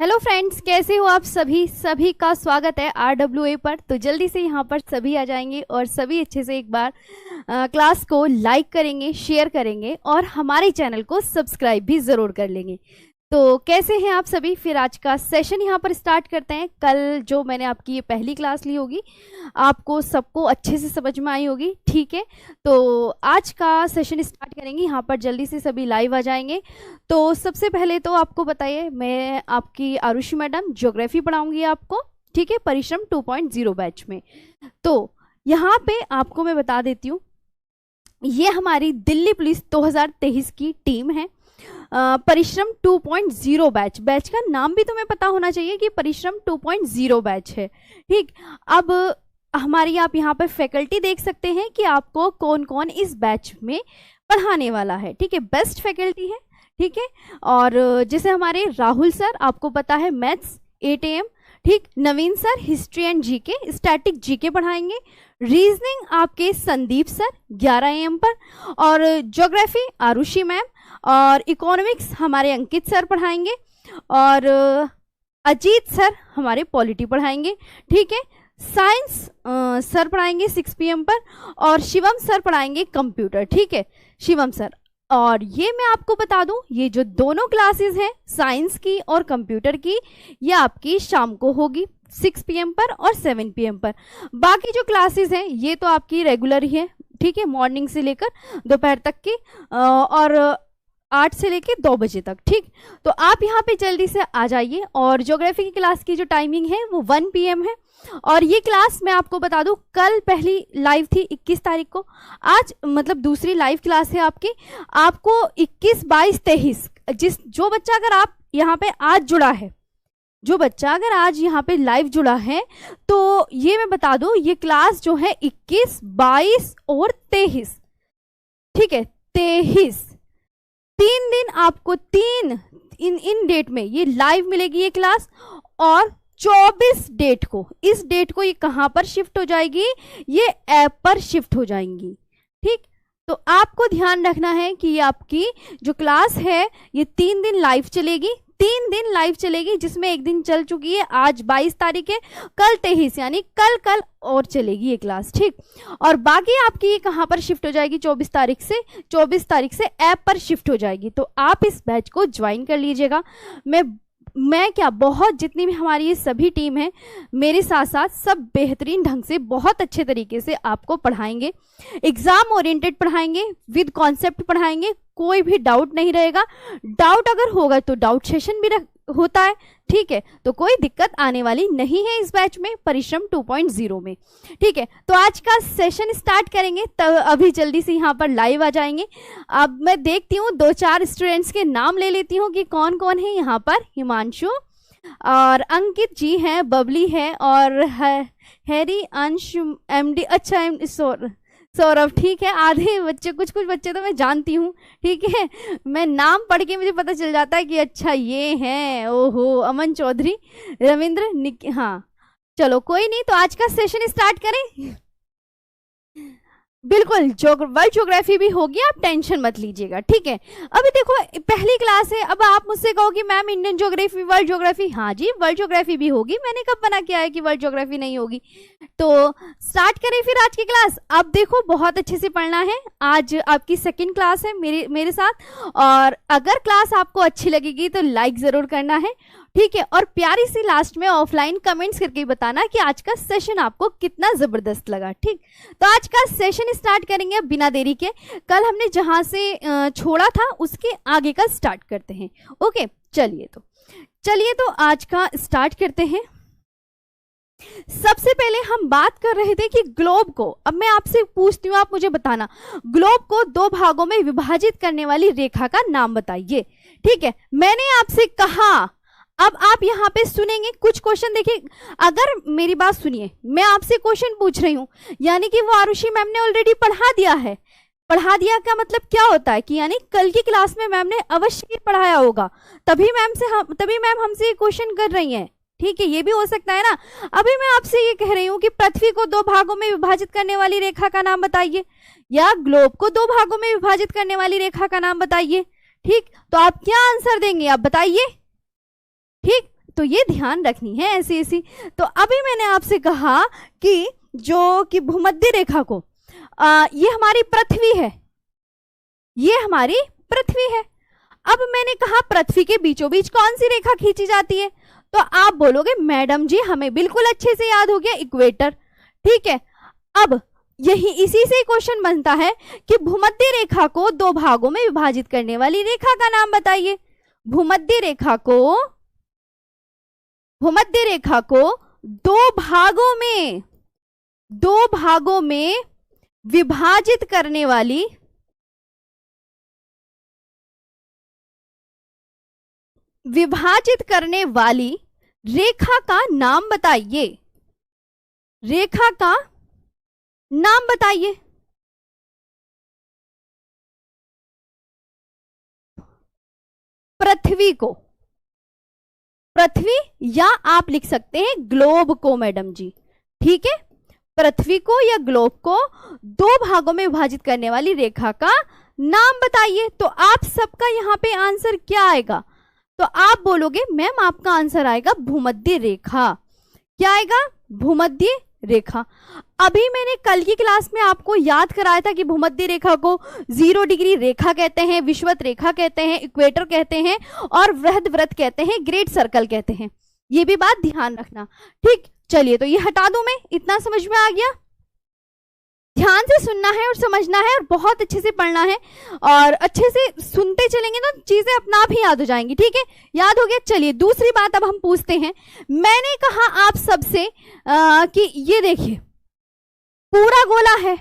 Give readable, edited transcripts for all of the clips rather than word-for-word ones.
Hello friends, कैसे हो आप सभी। सभी का स्वागत है RWA पर। तो जल्दी से यहाँ पर सभी आ जाएंगे और सभी अच्छे से एक बार क्लास को लाइक करेंगे, शेयर करेंगे और हमारे चैनल को सब्सक्राइब भी ज़रूर कर लेंगे। तो कैसे हैं आप सभी। फिर आज का सेशन यहाँ पर स्टार्ट करते हैं। कल जो मैंने आपकी ये पहली क्लास ली होगी, आपको सबको अच्छे से समझ में आई होगी, ठीक है। तो आज का सेशन स्टार्ट करेंगे। यहाँ पर जल्दी से सभी लाइव आ जाएंगे। तो सबसे पहले तो आपको बताइए, मैं आपकी आरुषि मैडम ज्योग्राफी पढ़ाऊंगी आपको, ठीक है, परिश्रम 2.0 बैच में। तो यहाँ पे आपको मैं बता देती हूँ, ये हमारी दिल्ली पुलिस 2023 की टीम है। परिश्रम 2.0 बैच का नाम भी तुम्हें पता होना चाहिए कि परिश्रम 2.0 बैच है, ठीक। अब हमारी आप यहाँ पर फैकल्टी देख सकते हैं कि आपको कौन कौन इस बैच में पढ़ाने वाला है, ठीक है। बेस्ट फैकल्टी है, ठीक है। और जैसे हमारे राहुल सर, आपको पता है मैथ्स 8 AM, ठीक। Naveen sir history and GK, static GK पढ़ाएंगे। रीजनिंग आपके संदीप सर 11 AM पर, और ज्योग्राफी आरुषि मैम, और इकोनॉमिक्स हमारे अंकित सर पढ़ाएंगे, और अजीत सर हमारे पॉलिटी पढ़ाएंगे, ठीक है। साइंस सर पढ़ाएंगे 6 PM पर, और शिवम सर पढ़ाएंगे कंप्यूटर, ठीक है, शिवम सर। और ये मैं आपको बता दूं, ये जो दोनों क्लासेस हैं साइंस की और कंप्यूटर की, ये आपकी शाम को होगी 6 PM पर और 7 PM पर। बाकी जो क्लासेस हैं ये तो आपकी रेगुलर ही है, ठीक है, मॉर्निंग से लेकर दोपहर तक की, और 8 से लेकर 2 बजे तक, ठीक। तो आप यहाँ पे जल्दी से आ जाइए। और ज्योग्राफी की क्लास की जो टाइमिंग है वो 1 PM है। और ये क्लास मैं आपको बता दूं, कल पहली लाइव थी 21 तारीख को, आज मतलब दूसरी लाइव क्लास है आपकी। आपको 21, 22, 23 जो बच्चा अगर आप यहाँ पे आज जुड़ा है, जो बच्चा अगर आज यहाँ पे लाइव जुड़ा है, तो ये मैं बता दूं, ये क्लास जो है 21, 22 और 23, ठीक है, 23 3 दिन आपको इन डेट में ये लाइव मिलेगी ये क्लास। और 24 डेट को, इस डेट को ये कहां पर शिफ्ट हो जाएगी, ये ऐप पर शिफ्ट हो जाएंगी, ठीक। तो आपको ध्यान रखना है कि आपकी जो क्लास है ये 3 दिन लाइव चलेगी, 3 दिन लाइव चलेगी, जिसमें एक दिन चल चुकी है, आज 22 तारीख है, कल 23, यानी कल और चलेगी ये क्लास, ठीक। और बाकी आपकी ये कहाँ पर शिफ्ट हो जाएगी, 24 तारीख से ऐप पर शिफ्ट हो जाएगी। तो आप इस बैच को ज्वाइन कर लीजिएगा। मैं क्या, बहुत जितनी भी हमारी ये सभी टीम है, मेरे साथ साथ सब बेहतरीन ढंग से बहुत अच्छे तरीके से आपको पढ़ाएंगे। एग्जाम ओरिएंटेड पढ़ाएंगे, विद कॉन्सेप्ट पढ़ाएंगे, कोई भी डाउट नहीं रहेगा। डाउट अगर होगा तो डाउट सेशन भी होता है, ठीक है। तो कोई दिक्कत आने वाली नहीं है इस बैच में, परिश्रम 2.0 में, ठीक है। तो आज का सेशन स्टार्ट करेंगे। तब अभी जल्दी से यहाँ पर लाइव आ जाएंगे। अब मैं देखती हूँ 2-4 स्टूडेंट्स के नाम ले लेती हूँ कि कौन कौन है यहाँ पर। हिमांशु और अंकित जी हैं, बबली है, और हैरी, अंश, MD, अच्छा सौरभ, ठीक है। आधे बच्चे, कुछ बच्चे तो मैं जानती हूँ, ठीक है। मैं नाम पढ़ के मुझे पता चल जाता है कि अच्छा ये हैं। ओहो, अमन चौधरी, रविंद्र, हाँ चलो कोई नहीं। तो आज का सेशन स्टार्ट करें। बिल्कुल, वर्ल्ड ज्योग्राफी भी होगी, आप टेंशन मत लीजिएगा, ठीक है। अभी देखो पहली क्लास है। अब आप मुझसे कहो कि ma'am Indian geography, world geography, हाँ जी वर्ल्ड ज्योग्राफी भी होगी। मैंने कब मना किया है कि वर्ल्ड ज्योग्राफी नहीं होगी। तो स्टार्ट करें फिर आज की क्लास। अब देखो बहुत अच्छे से पढ़ना है। आज आपकी सेकंड क्लास है मेरे साथ, और अगर क्लास आपको अच्छी लगेगी तो लाइक जरूर करना है, ठीक है। और प्यारी सी लास्ट में ऑफलाइन कमेंट्स करके बताना कि आज का सेशन आपको कितना जबरदस्त लगा, ठीक। तो आज का सेशन स्टार्ट करेंगे अब बिना देरी के। कल हमने जहां से छोड़ा था उसके आगे का स्टार्ट करते हैं, ओके। चलिए तो आज का स्टार्ट करते हैं। सबसे पहले हम बात कर रहे थे कि ग्लोब को, अब मैं आपसे पूछती हूँ, आप मुझे बताना, ग्लोब को 2 भागों में विभाजित करने वाली रेखा का नाम बताइए, ठीक है। मैंने आपसे कहा, अब आप यहाँ पे सुनेंगे कुछ क्वेश्चन। देखिए, अगर मेरी बात सुनिए, मैं आपसे क्वेश्चन पूछ रही हूँ, यानी कि वो आरुषि मैम ने ऑलरेडी पढ़ा दिया है। पढ़ा दिया का मतलब क्या होता है कि यानी कल की क्लास में मैम ने अवश्य ही पढ़ाया होगा, तभी मैम हमसे क्वेश्चन कर रही हैं, ठीक है। ये भी हो सकता है ना। अभी मैं आपसे ये कह रही हूँ कि पृथ्वी को 2 भागों में विभाजित करने वाली रेखा का नाम बताइए, या ग्लोब को 2 भागों में विभाजित करने वाली रेखा का नाम बताइए, ठीक। तो आप क्या आंसर देंगे, आप बताइए, ठीक। तो ये ध्यान रखनी है ऐसी ऐसी। तो अभी मैंने आपसे कहा कि जो कि भूमध्य रेखा को ये हमारी पृथ्वी है, ये हमारी पृथ्वी है। अब मैंने कहा पृथ्वी के बीचों बीच कौन सी रेखा खींची जाती है, तो आप बोलोगे मैडम जी हमें बिल्कुल अच्छे से याद हो गया, इक्वेटर। ठीक है, अब यही इसी से क्वेश्चन बनता है कि भूमध्य रेखा को दो भागों में विभाजित करने वाली रेखा का नाम बताइए। भूमध्य रेखा को दो भागों में विभाजित करने वाली रेखा का नाम बताइए। रेखा का नाम बताइए। पृथ्वी या आप लिख सकते हैं ग्लोब को मैडम जी। ठीक है, पृथ्वी को या ग्लोब को दो भागों में विभाजित करने वाली रेखा का नाम बताइए। तो आप सबका यहाँ पे आंसर क्या आएगा, तो आप बोलोगे मैम आपका आंसर आएगा भूमध्य रेखा। क्या आएगा, भूमध्य रेखा। अभी मैंने कल की क्लास में आपको याद कराया था कि भूमध्य रेखा को 0 डिग्री रेखा कहते हैं, विषुवत रेखा कहते हैं, इक्वेटर कहते हैं और वृहद वृत्त कहते हैं, ग्रेट सर्कल कहते हैं। ये भी बात ध्यान रखना। ठीक, चलिए तो ये हटा दूं मैं, इतना समझ में आ गया। ध्यान से सुनना है और समझना है और बहुत अच्छे से पढ़ना है, और अच्छे से सुनते चलेंगे तो चीजें अपना आप ही याद हो जाएंगी। ठीक है, याद हो गया। चलिए दूसरी बात अब हम पूछते हैं। मैंने कहा आप सबसे कि ये देखिए पूरा गोला है।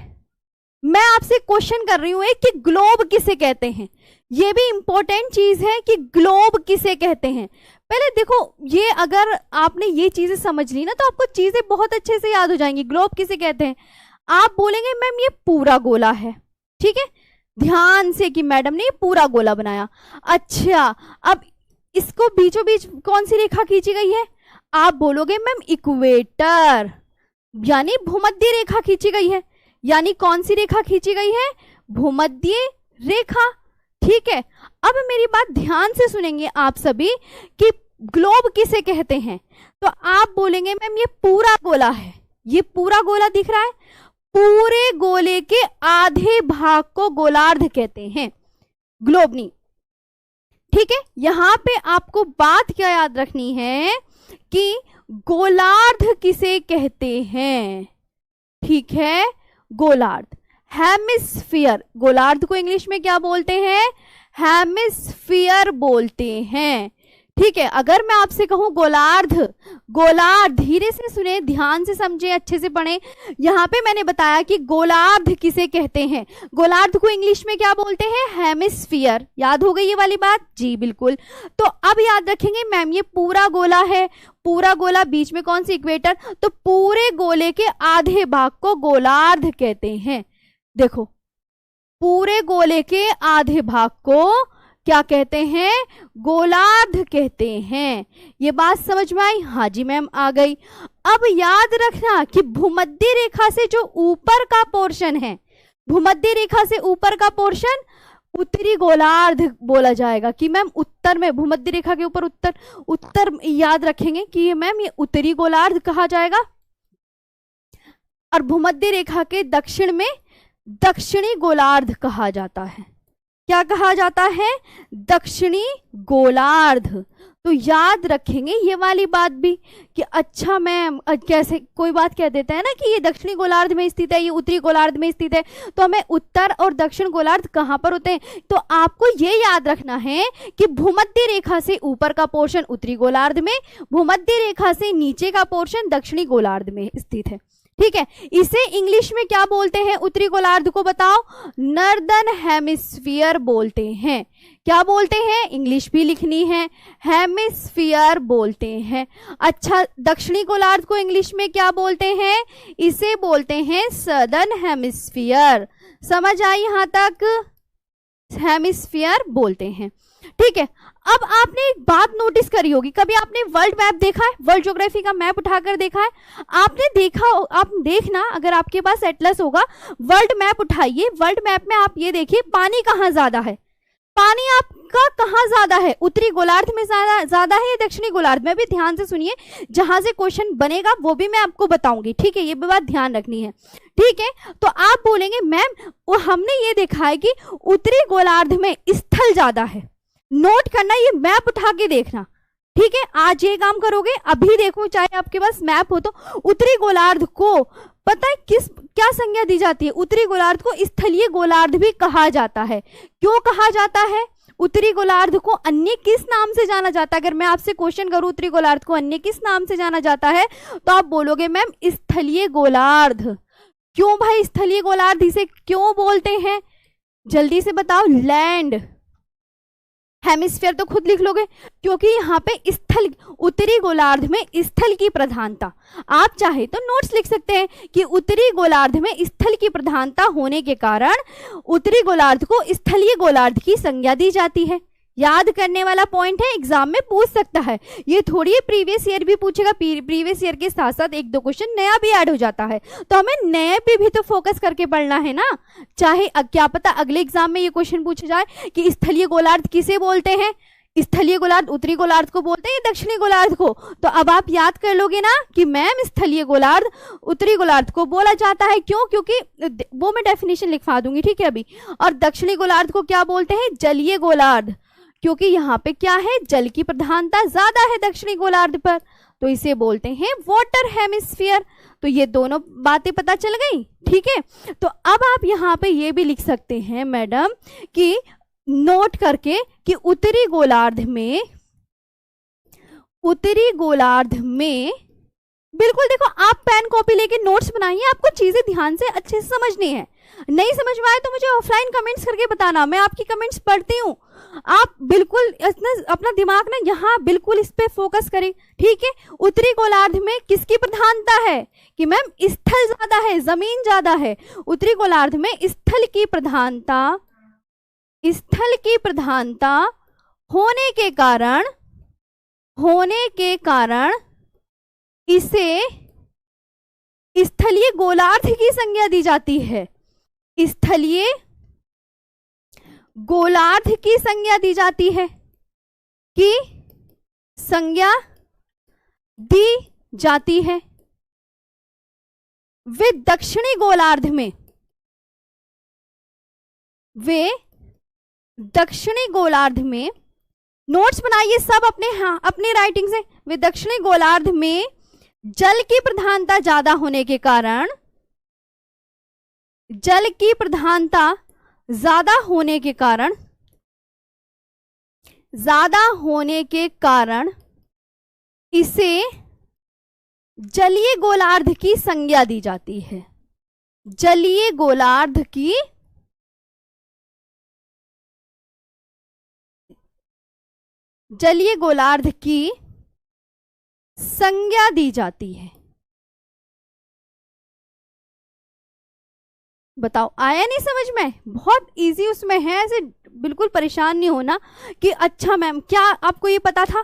मैं आपसे क्वेश्चन कर रही हूं एक कि ग्लोब किसे कहते हैं। ये भी इंपॉर्टेंट चीज है कि ग्लोब किसे कहते हैं। पहले देखो, ये अगर आपने ये चीजें समझ ली ना तो आपको चीजें बहुत अच्छे से याद हो जाएंगी। ग्लोब किसे कहते हैं, आप बोलेंगे मैम ये पूरा गोला है। ठीक है, ध्यान से कि मैडम ने ये पूरा गोला बनाया। अच्छा, अब इसको बीचों बीच कौन सी रेखा खींची गई है, आप बोलोगे मैम इक्वेटर, यानी भूमध्य रेखा खींची गई है। यानी कौन सी रेखा खींची गई है, भूमध्य रेखा। ठीक है, अब मेरी बात ध्यान से सुनेंगे आप सभी कि ग्लोब किसे कहते हैं। तो आप बोलेंगे मैम ये पूरा गोला है। ये पूरा गोला दिख रहा है, पूरे गोले के आधे भाग को गोलार्ध कहते हैं, ग्लोब नहीं। ठीक है, यहां पे आपको बात क्या याद रखनी है कि गोलार्ध किसे कहते हैं। ठीक है, गोलार्ध, हेमिस्फीयर। गोलार्ध को इंग्लिश में क्या बोलते हैं, हेमिस्फीयर बोलते हैं। ठीक है, अगर मैं आपसे कहूं गोलार्ध, धीरे से सुने, ध्यान से समझे, अच्छे से पढ़ें। यहां पे मैंने बताया कि गोलार्ध किसे कहते हैं। गोलार्ध को इंग्लिश में क्या बोलते हैं, हेमिस्फीयर। याद हो गई ये वाली बात जी, बिल्कुल। तो अब याद रखेंगे मैम ये पूरा गोला है, पूरा गोला, बीच में कौन सी, इक्वेटर। तो पूरे गोले के आधे भाग को गोलार्ध कहते हैं। देखो, पूरे गोले के आधे भाग को क्या कहते हैं, गोलार्ध कहते हैं। ये बात समझ में आई, हाँ जी मैम आ गई। अब याद रखना कि भूमध्य रेखा से जो ऊपर का पोर्शन है, भूमध्य रेखा से ऊपर का पोर्शन उत्तरी गोलार्ध बोला जाएगा। कि मैम उत्तर में, भूमध्य रेखा के ऊपर उत्तर याद रखेंगे कि ये मैम ये उत्तरी गोलार्ध कहा जाएगा, और भूमध्य रेखा के दक्षिण में दक्षिणी गोलार्ध कहा जाता है। क्या कहा जाता है, दक्षिणी गोलार्ध। तो याद रखेंगे ये वाली बात भी कि अच्छा मैम कैसे, कोई बात कह देते हैं ना कि ये दक्षिणी गोलार्ध में स्थित है, ये उत्तरी गोलार्ध में स्थित है, तो हमें उत्तर और दक्षिण गोलार्ध कहाँ पर होते हैं। तो आपको ये याद रखना है कि भूमध्य रेखा से ऊपर का पोर्शन उत्तरी गोलार्ध में, भूमध्य रेखा से नीचे का पोर्शन दक्षिणी गोलार्ध में स्थित है। ठीक है, इसे इंग्लिश में क्या बोलते हैं, उत्तरी गोलार्ध को बताओ, नॉर्दर्न हेमिस्फीयर बोलते हैं। क्या बोलते हैं, इंग्लिश भी लिखनी है, हेमिस्फीयर बोलते हैं। अच्छा, दक्षिणी गोलार्ध को इंग्लिश में क्या बोलते हैं, इसे बोलते हैं सदर्न हेमिस्फीयर। समझ आई यहां तक, हेमिस्फीयर बोलते हैं। ठीक है, अब आपने एक बात नोटिस करी होगी, कभी आपने वर्ल्ड मैप देखा है, वर्ल्ड ज्योग्राफी का मैप उठाकर देखा है, आपने देखा, आप देखना अगर आपके पास एटलस होगा, वर्ल्ड मैप उठाइए, वर्ल्ड मैप में आप ये देखिए पानी कहाँ ज्यादा है, पानी आपका कहाँ ज्यादा है, उत्तरी गोलार्ध में ज्यादा है या दक्षिणी गोलार्ध में? भी ध्यान से सुनिए, जहां से क्वेश्चन बनेगा वो भी मैं आपको बताऊंगी, ठीक है, ये भी बात ध्यान रखनी है, ठीक है। तो आप बोलेंगे मैम वो हमने ये देखा है कि उत्तरी गोलार्ध में स्थल ज्यादा है। नोट करना, ये मैप उठा के देखना, ठीक है। आज ये काम करोगे, अभी देखो चाहे आपके पास मैप हो तो उत्तरी गोलार्ध को पता है क्या संज्ञा दी जाती है? उत्तरी गोलार्ध को स्थलीय गोलार्ध भी कहा जाता है। क्यों कहा जाता है? उत्तरी गोलार्ध को अन्य किस नाम से जाना जाता है? अगर मैं आपसे क्वेश्चन करूं उत्तरी गोलार्ध को अन्य किस नाम से जाना जाता है, तो आप बोलोगे मैम स्थलीय गोलार्ध। क्यों भाई स्थलीय गोलार्ध इसे क्यों बोलते हैं? जल्दी से बताओ। लैंड हेमिस्फीयर तो खुद लिख लोगे, क्योंकि यहाँ पे स्थल, उत्तरी गोलार्ध में स्थल की प्रधानता। आप चाहे तो नोट्स लिख सकते हैं कि उत्तरी गोलार्ध में स्थल की प्रधानता होने के कारण उत्तरी गोलार्ध को स्थलीय गोलार्ध की संज्ञा दी जाती है। याद करने वाला पॉइंट है, एग्जाम में पूछ सकता है, ये थोड़ी प्रीवियस ईयर भी पूछेगा, प्रीवियस ईयर के साथ साथ एक दो क्वेश्चन नया भी ऐड हो जाता है, तो हमें नए पे भी तो फोकस करके पढ़ना है ना। चाहे क्या पता अगले एग्जाम में ये क्वेश्चन पूछा जाए कि स्थलीय गोलार्ध किसे बोलते हैं? स्थलीय गोलार्ध उत्तरी गोलार्ध को बोलते हैं या दक्षिणी गोलार्ध को? तो अब आप याद कर लोगे ना कि मैम स्थलीय गोलार्ध उत्तरी गोलार्ध को बोला जाता है। क्यों? क्योंकि वो मैं डेफिनेशन लिखवा दूंगी, ठीक है अभी। और दक्षिणी गोलार्ध को क्या बोलते हैं? जलीय गोलार्ध, क्योंकि यहाँ पे क्या है, जल की प्रधानता ज्यादा है दक्षिणी गोलार्ध पर, तो इसे बोलते हैं वाटर हेमिस्फीयर। तो ये दोनों बातें पता चल गई, ठीक है। तो अब आप यहाँ पे ये भी लिख सकते हैं मैडम कि नोट करके कि उत्तरी गोलार्ध में बिल्कुल देखो, आप पेन कॉपी लेके नोट्स बनाइए, आपको चीजें ध्यान से अच्छे से समझनी है। नहीं समझ में आए तो मुझे ऑफलाइन कमेंट्स करके बताना, मैं आपकी कमेंट्स पढ़ती हूँ। आप बिल्कुल अपना दिमाग ना यहाँ बिल्कुल इस पे फोकस करें, ठीक है। उत्तरी गोलार्ध में किसकी प्रधानता है? कि मैम स्थल ज्यादा है, जमीन ज्यादा है। उत्तरी गोलार्ध में स्थल की प्रधानता होने के कारण इसे स्थलीय गोलार्ध की संज्ञा दी जाती है। स्थलीय गोलार्ध की संज्ञा दी जाती है, कि संज्ञा दी जाती है। वे दक्षिणी गोलार्ध में नोट्स बनाइए सब अपने राइटिंग से। वे दक्षिणी गोलार्ध में जल की प्रधानता ज्यादा होने के कारण इसे जलीय गोलार्ध की संज्ञा दी जाती है। जलीय गोलार्ध की संज्ञा दी जाती है। बताओ आया नहीं समझ में? बहुत इजी उसमें है, ऐसे बिल्कुल परेशान नहीं होना कि अच्छा मैम क्या आपको ये पता था,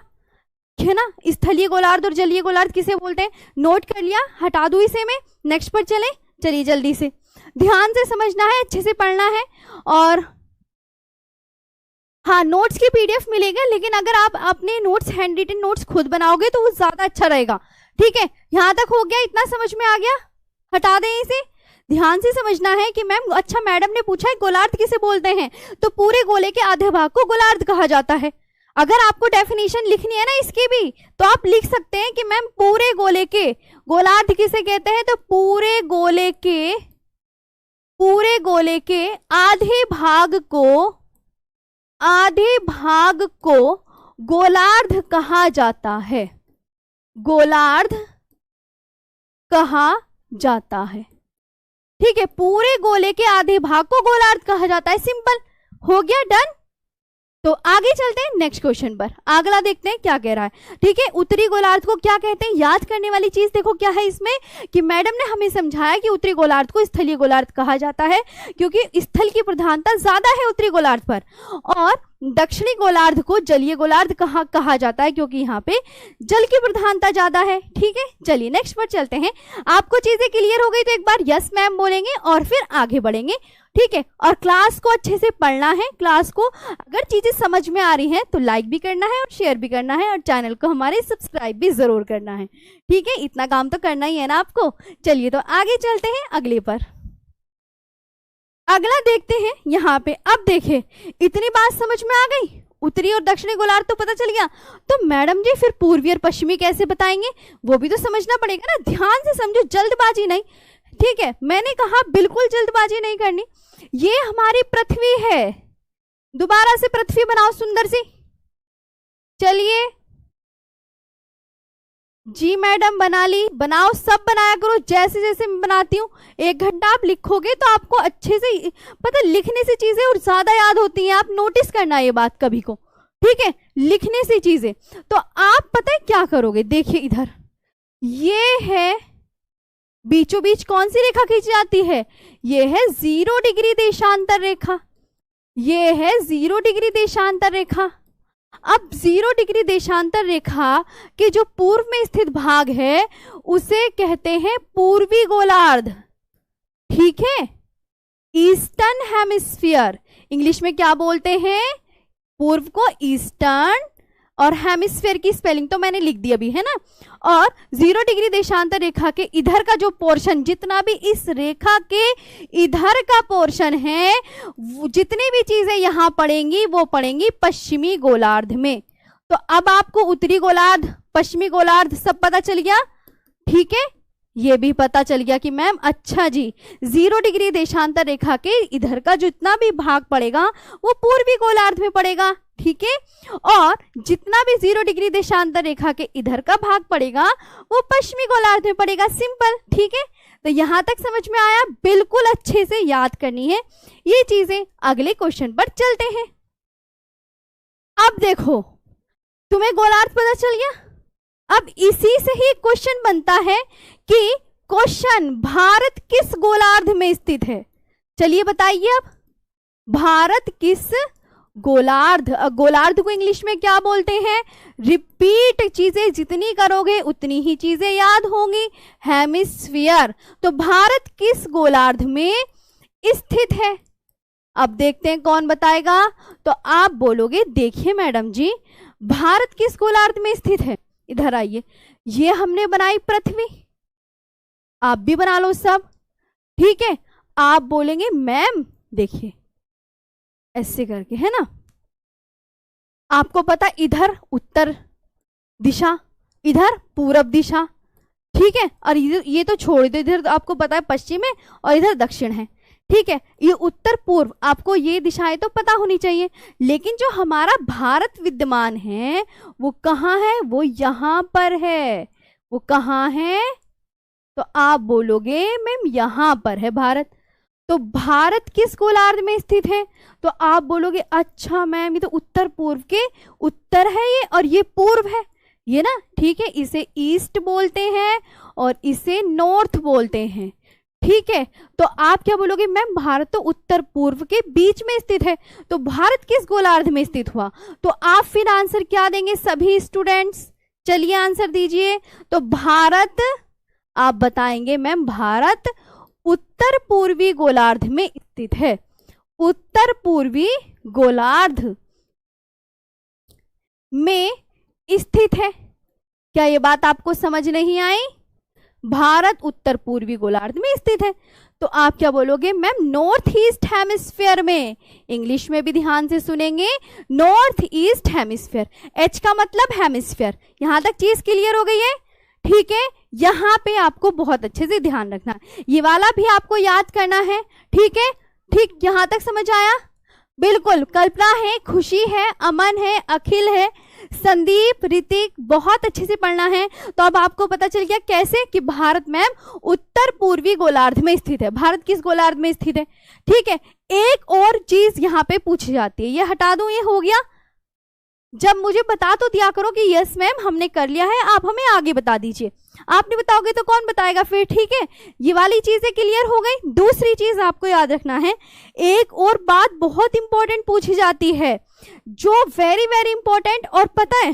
है ना। स्थलीय गोलार्ध और जलीय गोलार्ध किसे बोलते हैं? नोट कर लिया, हटा दूं इसे मैं, नेक्स्ट पर चलिए जल्दी से ध्यान से समझना है, अच्छे से पढ़ना है। और हाँ, नोट्स की पीडीएफ मिलेगा, लेकिन अगर आप अपने नोट्स हैंड रिटन नोट्स खुद बनाओगे तो वो ज्यादा अच्छा रहेगा, ठीक है। यहां तक हो गया? इतना समझ में आ गया? हटा दें इसे, ध्यान से समझना है कि मैम अच्छा मैडम ने पूछा है गोलार्ध किसे बोलते हैं, तो पूरे गोले के आधे भाग को गोलार्ध कहा जाता है। अगर आपको डेफिनेशन लिखनी है ना इसकी भी, तो आप लिख सकते हैं कि मैम पूरे गोले के गोलार्ध किसे कहते हैं, तो पूरे गोले के आधे भाग को गोलार्ध कहा जाता है। गोलार्ध कहा जाता है, ठीक है। पूरे गोले के आधे भाग को गोलार्ध कहा जाता है। सिंपल हो गया, डन। तो आगे चलते हैं नेक्स्ट क्वेश्चन पर, अगला देखते हैं क्या कह रहा है, ठीक है। उत्तरी गोलार्ध को क्या कहते हैं? याद करने वाली चीज देखो क्या है इसमें, कि मैडम ने हमें समझाया कि उत्तरी गोलार्ध को स्थलीय गोलार्ध कहा जाता है क्योंकि स्थल की प्रधानता ज्यादा है उत्तरी गोलार्ध पर, और दक्षिणी गोलार्ध को जलीय गोलार्ध कहा जाता है क्योंकि यहाँ पे जल की प्रधानता ज्यादा है, ठीक है। चलिए नेक्स्ट पर चलते हैं। आपको चीजें क्लियर हो गई तो एक बार यस मैम बोलेंगे और फिर आगे बढ़ेंगे, ठीक है। और क्लास को अच्छे से पढ़ना है, क्लास को अगर चीजें समझ में आ रही हैं तो लाइक भी करना है और शेयर भी करना है और चैनल को हमारे सब्सक्राइब भी जरूर करना है, ठीक है। इतना काम तो करना ही है ना आपको। चलिए तो आगे चलते हैं अगले पर। अगला देखते हैं यहाँ पे। अब देखे, इतनी बात समझ में आ गई, उत्तरी और दक्षिणी गोलार्ध तो पता चल गया, तो मैडम जी फिर पूर्वी और पश्चिमी कैसे बताएंगे, वो भी तो समझना पड़ेगा ना। ध्यान से समझो, जल्दबाजी नहीं, ठीक है। मैंने कहा बिल्कुल जल्दबाजी नहीं करनी। ये हमारी पृथ्वी है, दोबारा से पृथ्वी बनाओ सुंदर सी। चलिए जी मैडम, बना ली, बनाओ, सब बनाया करो जैसे जैसे मैं बनाती हूँ। 1 घंटा आप लिखोगे तो आपको अच्छे से पता, लिखने से चीजें और ज्यादा याद होती हैं। आप नोटिस करना ये बात कभी को, ठीक है, लिखने से चीजें। तो आप पता है क्या करोगे, देखिए इधर ये है, बीचों बीच कौन सी रेखा खींची जाती है, ये है 0 डिग्री देशांतर रेखा, ये है 0 डिग्री देशांतर रेखा। अब 0 डिग्री देशांतर रेखा के जो पूर्व में स्थित भाग है उसे कहते हैं पूर्वी गोलार्ध, ठीक है, ईस्टर्न हेमिस्फीयर। इंग्लिश में क्या बोलते हैं, पूर्व को ईस्टर्न, और हेमिस्फीयर की स्पेलिंग तो मैंने लिख दी अभी, है ना। और 0 डिग्री देशांतर रेखा के इधर का जो पोर्शन, जितना भी इस रेखा के इधर का पोर्शन है, जितनी भी चीजें यहां पड़ेंगी वो पड़ेंगी पश्चिमी गोलार्ध में। तो अब आपको उत्तरी गोलार्ध, पश्चिमी गोलार्ध सब पता चल गया, ठीक है। ये भी पता चल गया कि मैम अच्छा जी, 0 डिग्री देशांतर रेखा के इधर का जितना भी भाग पड़ेगा वो पूर्वी गोलार्ध में पड़ेगा, ठीक है। और जितना भी 0 डिग्री देशांतर रेखा के इधर का भाग पड़ेगा वो पश्चिमी गोलार्ध में पड़ेगा, सिंपल, ठीक है। तो यहां तक समझ में आया, बिल्कुल अच्छे से याद करनी है ये चीजें। अगले क्वेश्चन पर चलते हैं। अब देखो, तुम्हें गोलार्ध पता चल गया। अब इसी से ही क्वेश्चन बनता है कि क्वेश्चन, भारत किस गोलार्ध में स्थित है, चलिए बताइए। अब भारत किस गोलार्ध, गोलार्ध को इंग्लिश में क्या बोलते हैं, रिपीट चीजें जितनी करोगे उतनी ही चीजें याद होंगी, हेमिस्फीयर। तो भारत किस गोलार्ध में स्थित है, अब देखते हैं कौन बताएगा। तो आप बोलोगे, देखिए मैडम जी, भारत किस गोलार्ध में स्थित है, इधर आइए, ये हमने बनाई पृथ्वी, आप भी बना लो सब, ठीक है। आप बोलेंगे मैम देखिए ऐसे करके, है ना, आपको पता इधर उत्तर दिशा, इधर पूरब दिशा, ठीक है। और ये तो छोड़ दो, इधर आपको पता है पश्चिम है और इधर दक्षिण है, ठीक है। ये उत्तर पूर्व, आपको ये दिशाएं तो पता होनी चाहिए। लेकिन जो हमारा भारत विद्यमान है वो कहाँ है, वो यहाँ पर है। वो कहाँ है, तो आप बोलोगे मैम यहाँ पर है भारत। तो भारत किस गोलार्ध में स्थित है, तो आप बोलोगे अच्छा मैम ये तो उत्तर पूर्व के उत्तर है ये, और ये पूर्व है ये ना, ठीक है। इसे ईस्ट बोलते हैं और इसे नॉर्थ बोलते हैं, ठीक है। तो आप क्या बोलोगे मैम भारत तो उत्तर पूर्व के बीच में स्थित है, तो भारत किस गोलार्ध में स्थित हुआ। तो आप फिर आंसर क्या देंगे सभी स्टूडेंट्स, चलिए आंसर दीजिए। तो भारत, आप बताएंगे मैम भारत उत्तर पूर्वी गोलार्ध में स्थित है, उत्तर पूर्वी गोलार्ध में स्थित है। क्या ये बात आपको समझ नहीं आई, भारत उत्तर पूर्वी गोलार्ध में स्थित है। तो आप क्या बोलोगे मैम नॉर्थ ईस्ट हेमिस्फीयर में, इंग्लिश में भी ध्यान से सुनेंगे, नॉर्थ ईस्ट हेमिस्फीयर, एच का मतलब हेमिस्फीयर। यहां तक चीज क्लियर हो गई है, ठीक है। यहां पे आपको बहुत अच्छे से ध्यान रखना, ये वाला भी आपको याद करना है, ठीक है, ठीक। यहां तक समझ आया, बिल्कुल। कल्पना है, खुशी है, अमन है, अखिल है, संदीप, ऋतिक, बहुत अच्छे से पढ़ना है। तो अब आपको पता चल गया कैसे कि भारत मैम उत्तर पूर्वी गोलार्ध में स्थित है। भारत किस गोलार्ध में स्थित है, ठीक है। एक और चीज यहाँ पे पूछी जाती है, ये हटा दूं, ये हो गया। जब मुझे बता तो दिया करो कि यस मैम हमने कर लिया है, आप हमें आगे बता दीजिए। आप नहीं बताओगे तो कौन बताएगा फिर, ठीक है। ये वाली चीजें क्लियर हो गई। दूसरी चीज आपको याद रखना है, एक और बात बहुत इंपॉर्टेंट पूछी जाती है, जो वेरी वेरी इंपॉर्टेंट। और पता है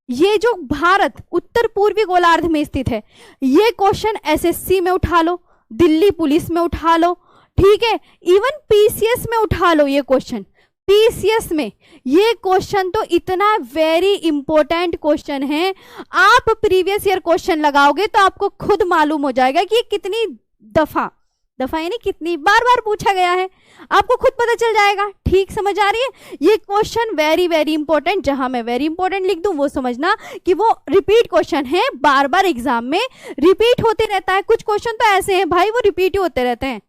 ये जो भारत उत्तर पूर्वी गोलार्ध में स्थित है, ये क्वेश्चन एसएससी में उठा लो, दिल्ली पुलिस में उठा लो, ठीक है, इवन पीसीएस में उठा लो ये क्वेश्चन, पीसीएस में ये क्वेश्चन तो इतना वेरी इंपॉर्टेंट क्वेश्चन है, आप प्रीवियस ईयर क्वेश्चन लगाओगे तो आपको खुद मालूम हो जाएगा कि ये कितनी दफा यानी कितनी बार बार पूछा गया है, आपको खुद पता चल जाएगा। ठीक समझ आ रही है? ये क्वेश्चन वेरी वेरी इंपॉर्टेंट, जहां मैं वेरी इंपॉर्टेंट लिख दूं वो समझना कि वो रिपीट क्वेश्चन है, बार बार एग्जाम में रिपीट होते रहता है। कुछ क्वेश्चन तो ऐसे हैं भाई वो रिपीट ही होते रहते हैं।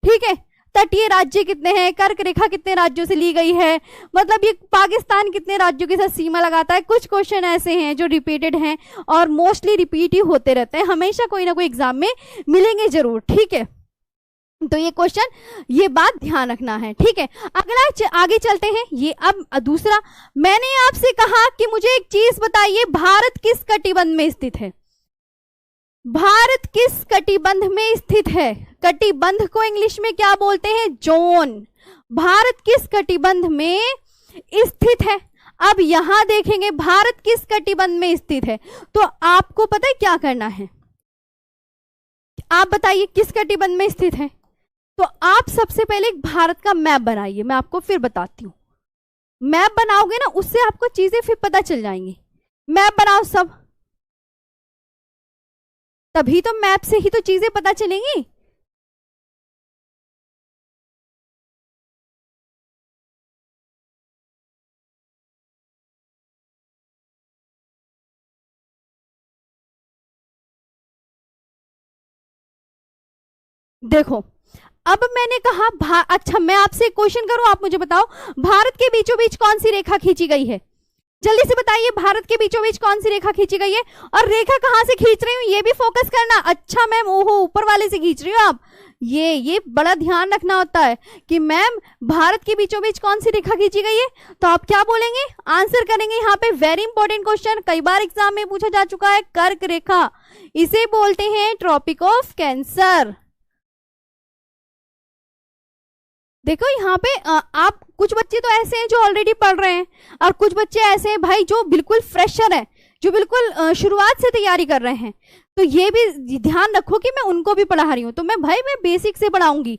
ठीक है, तटीय राज्य कितने हैं, कर्क रेखा कितने राज्यों से ली गई है, मतलब ये पाकिस्तान कितने राज्यों के साथ सीमा लगाता है। कुछ क्वेश्चन ऐसे हैं जो रिपीटेड हैं और मोस्टली रिपीट ही होते रहते हैं, हमेशा कोई ना कोई एग्जाम में मिलेंगे जरूर। ठीक है, तो ये क्वेश्चन, ये बात ध्यान रखना है। ठीक है, अगला आगे चलते हैं। ये अब दूसरा, मैंने आपसे कहा कि मुझे एक चीज बताइए, भारत किस कटिबंध में स्थित है? भारत किस कटिबंध में स्थित है? कटिबंध को इंग्लिश में क्या बोलते हैं? जोन। भारत किस कटिबंध में स्थित है? अब यहां देखेंगे भारत किस कटिबंध में स्थित है, तो आपको पता है क्या करना है? आप बताइए किस कटिबंध में स्थित है? तो आप सबसे पहले एक भारत का मैप बनाइए, मैं आपको फिर बताती हूं। मैप बनाओगे ना, उससे आपको चीजें फिर पता चल जाएंगी। मैप बनाओ सब, तभी तो मैप से ही तो चीजें पता चलेंगी। देखो, अब मैंने कहा अच्छा मैं आपसे एक क्वेश्चन करूं, आप मुझे बताओ भारत के बीचों बीच कौन सी रेखा खींची गई है? जल्दी से बताइए, भारत के बीचों बीच कौन सी रेखा खींची गई है? और रेखा कहां से खींच रही हूं ये भी फोकस करना। अच्छा मैम, ओहो ऊपर वाले से खींच रही हो आप, ये बड़ा ध्यान रखना होता है कि मैम भारत के बीचों बीच कौन सी रेखा खींची गई है। तो आप क्या बोलेंगे? आंसर करेंगे यहाँ पे, वेरी इंपॉर्टेंट क्वेश्चन, कई बार एग्जाम में पूछा जा चुका है, कर्क रेखा, इसे बोलते हैं ट्रॉपिक ऑफ कैंसर। देखो यहाँ पे आप, कुछ बच्चे तो ऐसे हैं जो ऑलरेडी पढ़ रहे हैं और कुछ बच्चे ऐसे हैं भाई जो बिल्कुल फ्रेशर हैं, जो बिल्कुल शुरुआत से तैयारी कर रहे हैं। तो ये भी ध्यान रखो कि मैं उनको भी पढ़ा रही हूँ, तो मैं बेसिक से पढ़ाऊंगी।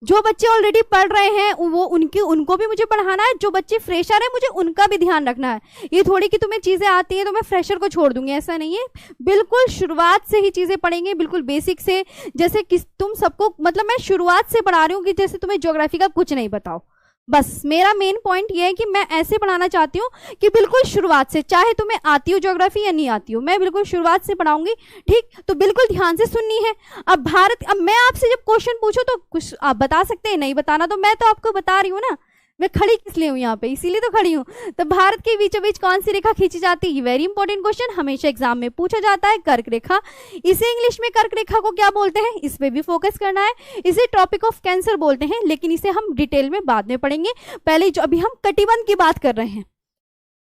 जो बच्चे ऑलरेडी पढ़ रहे हैं वो उनको भी मुझे पढ़ाना है, जो बच्चे फ्रेशर है मुझे उनका भी ध्यान रखना है। ये थोड़ी कि तुम्हें चीजें आती हैं तो मैं फ्रेशर को छोड़ दूंगी, ऐसा नहीं है। बिल्कुल शुरुआत से ही चीजें पढ़ेंगे, बिल्कुल बेसिक से, जैसे कि तुम सबको, मतलब मैं शुरुआत से पढ़ा रही हूँ कि जैसे तुम्हें ज्योग्राफी का कुछ नहीं बताओ। बस मेरा मेन पॉइंट ये है कि मैं ऐसे पढ़ाना चाहती हूँ कि बिल्कुल शुरुआत से, चाहे तुम्हें आती हो ज्योग्राफी या नहीं आती हो, मैं बिल्कुल शुरुआत से पढ़ाऊंगी। ठीक, तो बिल्कुल ध्यान से सुननी है। अब मैं आपसे जब क्वेश्चन पूछूं तो कुछ आप बता सकते हैं, नहीं बताना तो मैं तो आपको बता रही हूँ ना, मैं खड़ी किस लिए हूँ यहाँ पे, इसीलिए तो खड़ी हूँ। तो भारत के बीचों बीच कौन सी रेखा खींची जाती है? वेरी इंपॉर्टेंट क्वेश्चन, हमेशा एग्जाम में पूछा जाता है, कर्क रेखा। इसे इंग्लिश में कर्क रेखा को क्या बोलते हैं, इस पे भी फोकस करना है। इसे ट्रॉपिक ऑफ कैंसर बोलते हैं, लेकिन इसे हम डिटेल में बाद में पढ़ेंगे। पहले जो अभी हम कटिबंध की बात कर रहे हैं,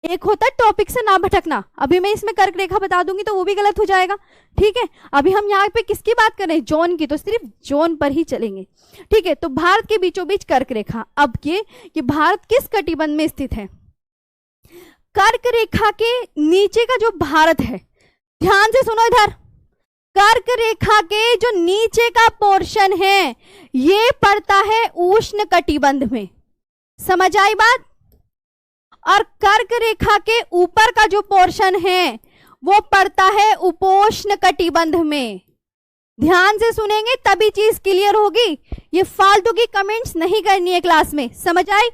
एक होता है टॉपिक से ना भटकना। अभी मैं इसमें कर्क रेखा बता दूंगी तो वो भी गलत हो जाएगा। ठीक है, अभी हम यहाँ पे किसकी बात कर रहे हैं? जोन की, तो सिर्फ जोन पर ही चलेंगे। ठीक है, तो भारत के बीचों बीच कर्क रेखा। अब ये कि भारत किस कटिबंध में स्थित है? कर्क रेखा के नीचे का जो भारत है, ध्यान से सुनो इधर, कर्क रेखा के जो नीचे का पोर्शन है ये पड़ता है उष्ण कटिबंध में। समझ आई बात? और कर्क रेखा के ऊपर का जो पोर्शन है वो पड़ता है उपोष्ण कटिबंध में। ध्यान से सुनेंगे तभी चीज क्लियर होगी, ये फालतू की कमेंट्स नहीं करनी है क्लास में। समझ आई?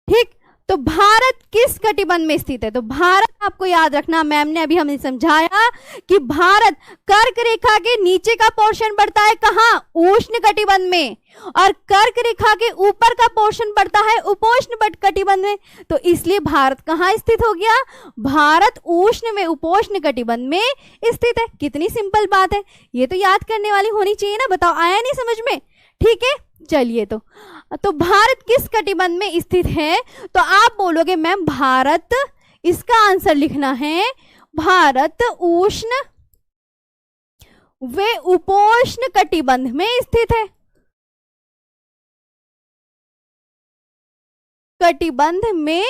ठीक, तो भारत किस कटिबंध में स्थित है? तो भारत आपको याद रखना, मैम ने अभी हमें समझाया कि भारत कर्क रेखा के नीचे का पोर्शन पड़ता है कहां? उष्ण कटिबंध में, और कर्क रेखा के ऊपर का पोर्शन पड़ता है उपोष्ण कटिबंध में। तो इसलिए भारत कहां स्थित हो गया? भारत उष्ण में उपोष्ण कटिबंध में स्थित है। कितनी सिंपल बात है, ये तो याद करने वाली होनी चाहिए ना। बताओ आया नहीं समझ में? ठीक है, चलिए तो भारत किस कटिबंध में स्थित है? तो आप बोलोगे मैम भारत, इसका आंसर लिखना है भारत उष्ण व उपोष्ण कटिबंध में स्थित है। कटिबंध में